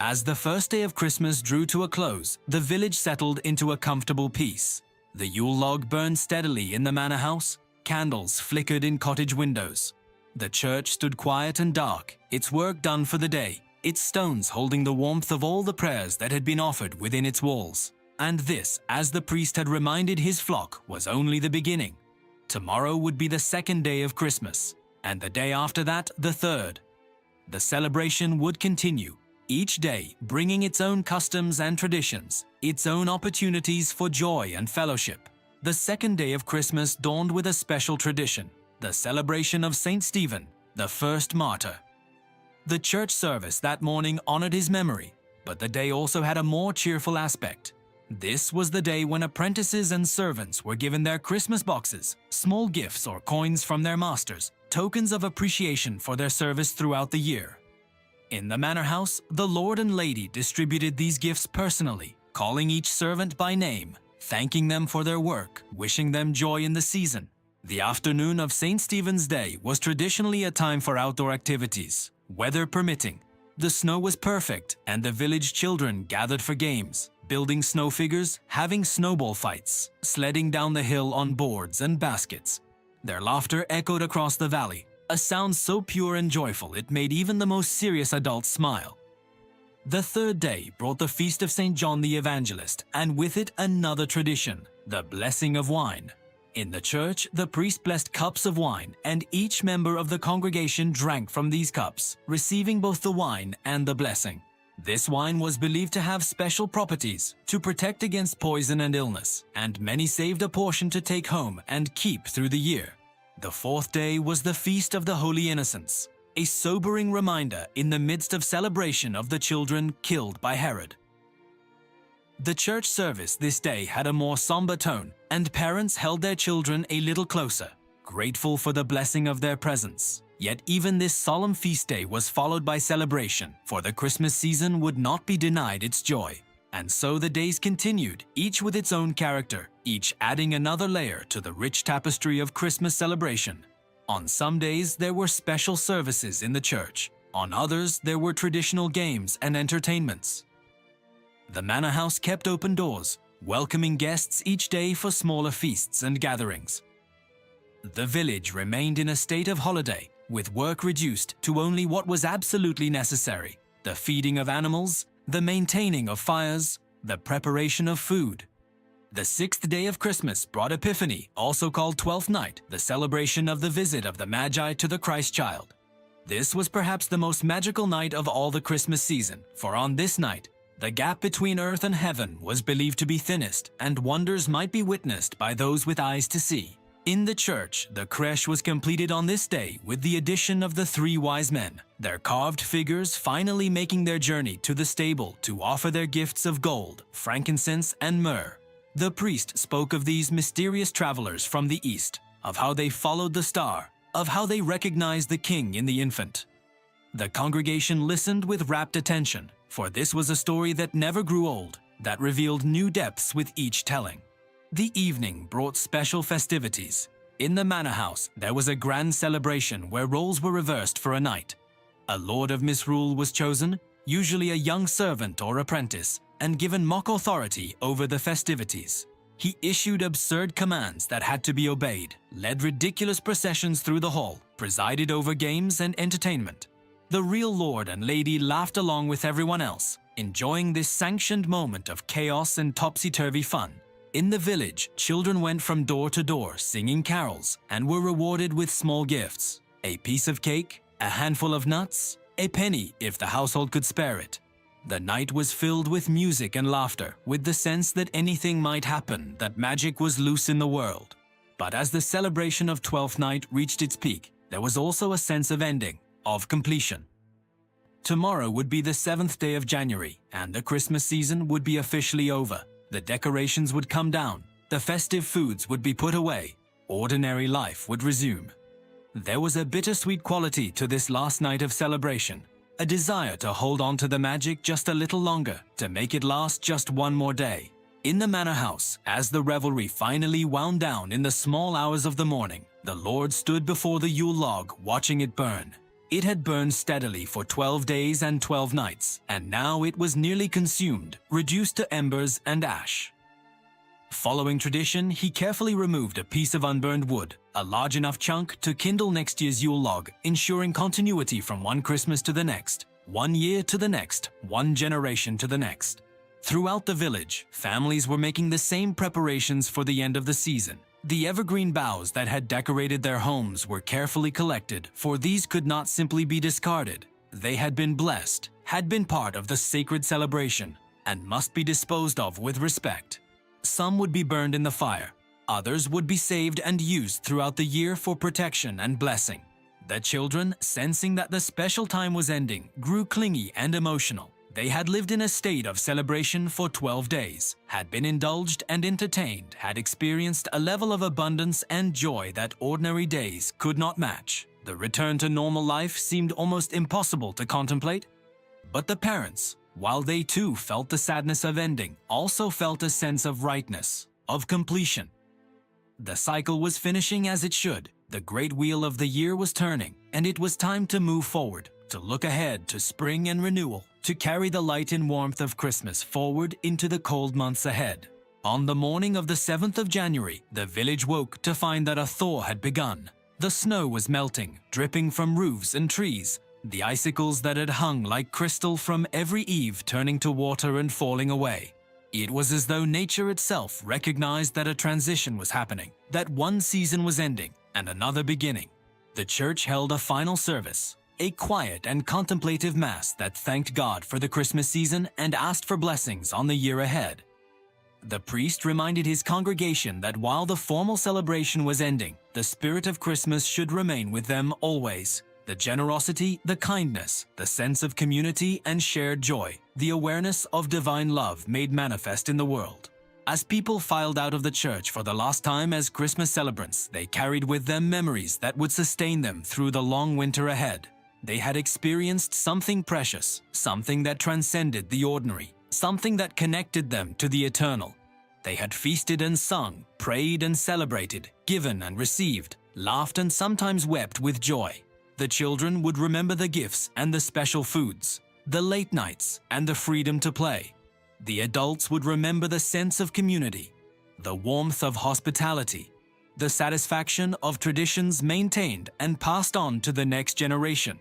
As the first day of Christmas drew to a close, the village settled into a comfortable peace. The Yule log burned steadily in the manor house. Candles flickered in cottage windows. The church stood quiet and dark, its work done for the day, its stones holding the warmth of all the prayers that had been offered within its walls. And this, as the priest had reminded his flock, was only the beginning. Tomorrow would be the second day of Christmas, and the day after that, the third. The celebration would continue, each day bringing its own customs and traditions, its own opportunities for joy and fellowship. The second day of Christmas dawned with a special tradition, the celebration of Saint Stephen, the first martyr. The church service that morning honored his memory, but the day also had a more cheerful aspect. This was the day when apprentices and servants were given their Christmas boxes, small gifts or coins from their masters, tokens of appreciation for their service throughout the year. In the manor house, the lord and lady distributed these gifts personally, calling each servant by name, thanking them for their work, wishing them joy in the season. The afternoon of St. Stephen's Day was traditionally a time for outdoor activities, weather permitting. The snow was perfect, and the village children gathered for games, building snow figures, having snowball fights, sledding down the hill on boards and baskets. Their laughter echoed across the valley, a sound so pure and joyful it made even the most serious adults smile. The third day brought the feast of St. John the Evangelist, and with it another tradition, the blessing of wine. In the church, the priest blessed cups of wine, and each member of the congregation drank from these cups, receiving both the wine and the blessing. This wine was believed to have special properties, to protect against poison and illness, and many saved a portion to take home and keep through the year. The fourth day was the Feast of the Holy Innocents, a sobering reminder in the midst of celebration of the children killed by Herod. The church service this day had a more somber tone, and parents held their children a little closer, grateful for the blessing of their presence. Yet even this solemn feast day was followed by celebration, for the Christmas season would not be denied its joy. And so the days continued, each with its own character, each adding another layer to the rich tapestry of Christmas celebration. On some days there were special services in the church, on others there were traditional games and entertainments. The manor house kept open doors, welcoming guests each day for smaller feasts and gatherings. The village remained in a state of holiday, with work reduced to only what was absolutely necessary: the feeding of animals, the maintaining of fires, the preparation of food. The sixth day of Christmas brought Epiphany, also called Twelfth Night, the celebration of the visit of the Magi to the Christ child. This was perhaps the most magical night of all the Christmas season, for on this night, the gap between earth and heaven was believed to be thinnest, and wonders might be witnessed by those with eyes to see. In the church, the creche was completed on this day with the addition of the three wise men, their carved figures finally making their journey to the stable to offer their gifts of gold, frankincense, and myrrh. The priest spoke of these mysterious travelers from the east, of how they followed the star, of how they recognized the king in the infant. The congregation listened with rapt attention, for this was a story that never grew old, that revealed new depths with each telling. The evening brought special festivities. In the manor house, there was a grand celebration where roles were reversed for a night. A lord of misrule was chosen, usually a young servant or apprentice, and given mock authority over the festivities. He issued absurd commands that had to be obeyed, led ridiculous processions through the hall, presided over games and entertainment. The real lord and lady laughed along with everyone else, enjoying this sanctioned moment of chaos and topsy-turvy fun. In the village, children went from door to door singing carols and were rewarded with small gifts: a piece of cake, a handful of nuts, a penny if the household could spare it. The night was filled with music and laughter, with the sense that anything might happen, that magic was loose in the world. But as the celebration of Twelfth Night reached its peak, there was also a sense of ending, of completion. Tomorrow would be the 7th day of January, and the Christmas season would be officially over. The decorations would come down, the festive foods would be put away, ordinary life would resume. There was a bittersweet quality to this last night of celebration, a desire to hold on to the magic just a little longer, to make it last just one more day. In the manor house, as the revelry finally wound down in the small hours of the morning, the Lord stood before the Yule log watching it burn. It had burned steadily for 12 days and 12 nights, and now it was nearly consumed, reduced to embers and ash. Following tradition, he carefully removed a piece of unburned wood, a large enough chunk to kindle next year's Yule log, ensuring continuity from one Christmas to the next, one year to the next, one generation to the next. Throughout the village, families were making the same preparations for the end of the season. The evergreen boughs that had decorated their homes were carefully collected, for these could not simply be discarded. They had been blessed, had been part of the sacred celebration, and must be disposed of with respect. Some would be burned in the fire. Others would be saved and used throughout the year for protection and blessing. The children, sensing that the special time was ending, grew clingy and emotional. They had lived in a state of celebration for 12 days, had been indulged and entertained, had experienced a level of abundance and joy that ordinary days could not match. The return to normal life seemed almost impossible to contemplate. But the parents, while they too felt the sadness of ending, also felt a sense of rightness, of completion. The cycle was finishing as it should. The great wheel of the year was turning, and it was time to move forward, to look ahead to spring and renewal, to carry the light and warmth of Christmas forward into the cold months ahead. On the morning of the 7th of January, the village woke to find that a thaw had begun. The snow was melting, dripping from roofs and trees, the icicles that had hung like crystal from every eave turning to water and falling away. It was as though nature itself recognized that a transition was happening, that one season was ending and another beginning. The church held a final service, a quiet and contemplative mass that thanked God for the Christmas season and asked for blessings on the year ahead. The priest reminded his congregation that while the formal celebration was ending, the spirit of Christmas should remain with them always. The generosity, the kindness, the sense of community and shared joy, the awareness of divine love made manifest in the world. As people filed out of the church for the last time as Christmas celebrants, they carried with them memories that would sustain them through the long winter ahead. They had experienced something precious, something that transcended the ordinary, something that connected them to the eternal. They had feasted and sung, prayed and celebrated, given and received, laughed and sometimes wept with joy. The children would remember the gifts and the special foods, the late nights and the freedom to play. The adults would remember the sense of community, the warmth of hospitality, the satisfaction of traditions maintained and passed on to the next generation.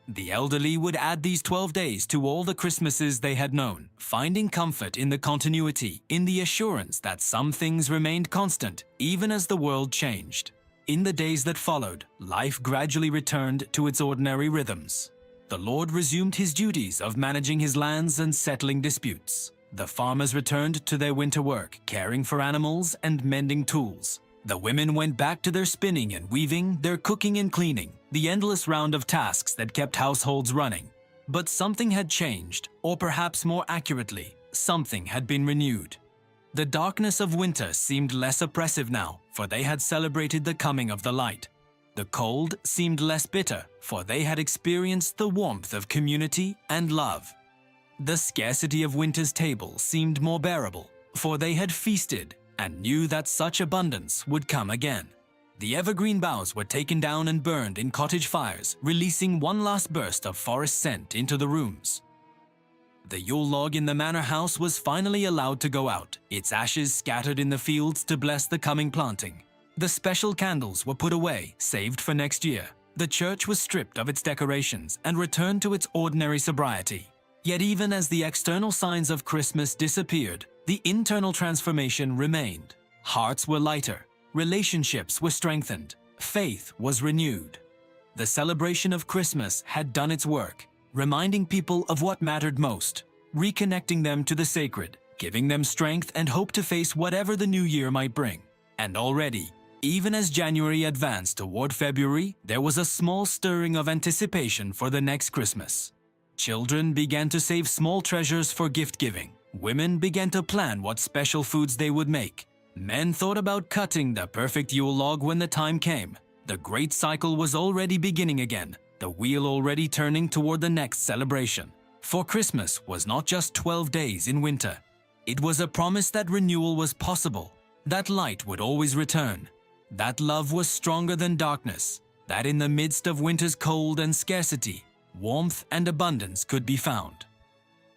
The elderly would add these 12 days to all the Christmases they had known, finding comfort in the continuity, in the assurance that some things remained constant even as the world changed. In the days that followed, life gradually returned to its ordinary rhythms. The Lord resumed his duties of managing his lands and settling disputes. The farmers returned to their winter work, caring for animals and mending tools. The women went back to their spinning and weaving, their cooking and cleaning, the endless round of tasks that kept households running. But something had changed, or perhaps more accurately, something had been renewed. The darkness of winter seemed less oppressive now, for they had celebrated the coming of the light. The cold seemed less bitter, for they had experienced the warmth of community and love. The scarcity of winter's table seemed more bearable, for they had feasted and knew that such abundance would come again. The evergreen boughs were taken down and burned in cottage fires, releasing one last burst of forest scent into the rooms. The Yule log in the manor house was finally allowed to go out, its ashes scattered in the fields to bless the coming planting. The special candles were put away, saved for next year. The church was stripped of its decorations and returned to its ordinary sobriety. Yet even as the external signs of Christmas disappeared, the internal transformation remained. Hearts were lighter, relationships were strengthened, faith was renewed. The celebration of Christmas had done its work, reminding people of what mattered most, reconnecting them to the sacred, giving them strength and hope to face whatever the new year might bring. And already, even as January advanced toward February, there was a small stirring of anticipation for the next Christmas. Children began to save small treasures for gift-giving. Women began to plan what special foods they would make. Men thought about cutting the perfect Yule log when the time came. The great cycle was already beginning again, the wheel already turning toward the next celebration. For Christmas was not just 12 days in winter. It was a promise that renewal was possible, that light would always return, that love was stronger than darkness, that in the midst of winter's cold and scarcity, warmth and abundance could be found.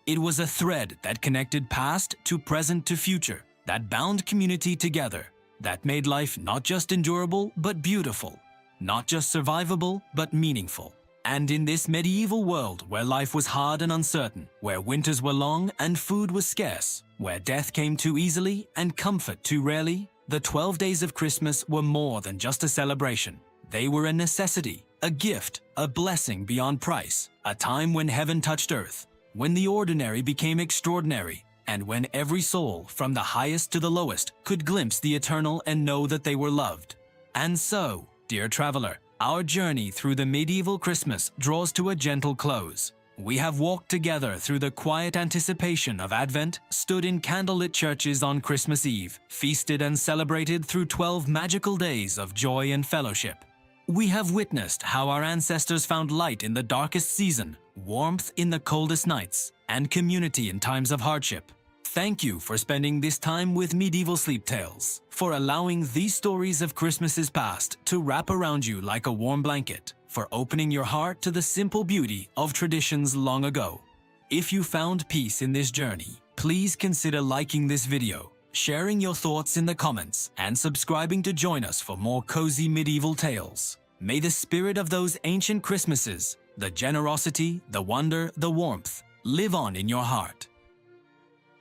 It was a thread that connected past to present to future, that bound community together, that made life not just endurable but beautiful, not just survivable but meaningful. And in this medieval world where life was hard and uncertain, where winters were long and food was scarce, where death came too easily and comfort too rarely, the 12 days of Christmas were more than just a celebration. They were a necessity, a gift, a blessing beyond price, a time when heaven touched earth, when the ordinary became extraordinary, and when every soul, from the highest to the lowest, could glimpse the eternal and know that they were loved. And so, dear traveler, our journey through the medieval Christmas draws to a gentle close. We have walked together through the quiet anticipation of Advent, stood in candlelit churches on Christmas Eve, feasted and celebrated through 12 magical days of joy and fellowship. We have witnessed how our ancestors found light in the darkest season, warmth in the coldest nights, and community in times of hardship. Thank you for spending this time with Medieval Sleep Tales, for allowing these stories of Christmases past to wrap around you like a warm blanket, for opening your heart to the simple beauty of traditions long ago. If you found peace in this journey, please consider liking this video, sharing your thoughts in the comments, and subscribing to join us for more cozy medieval tales. May the spirit of those ancient Christmases, the generosity, the wonder, the warmth, live on in your heart.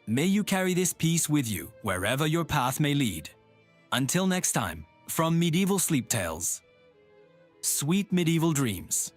May you carry this peace with you wherever your path may lead. Until next time, from Medieval Sleep Tales, sweet medieval dreams.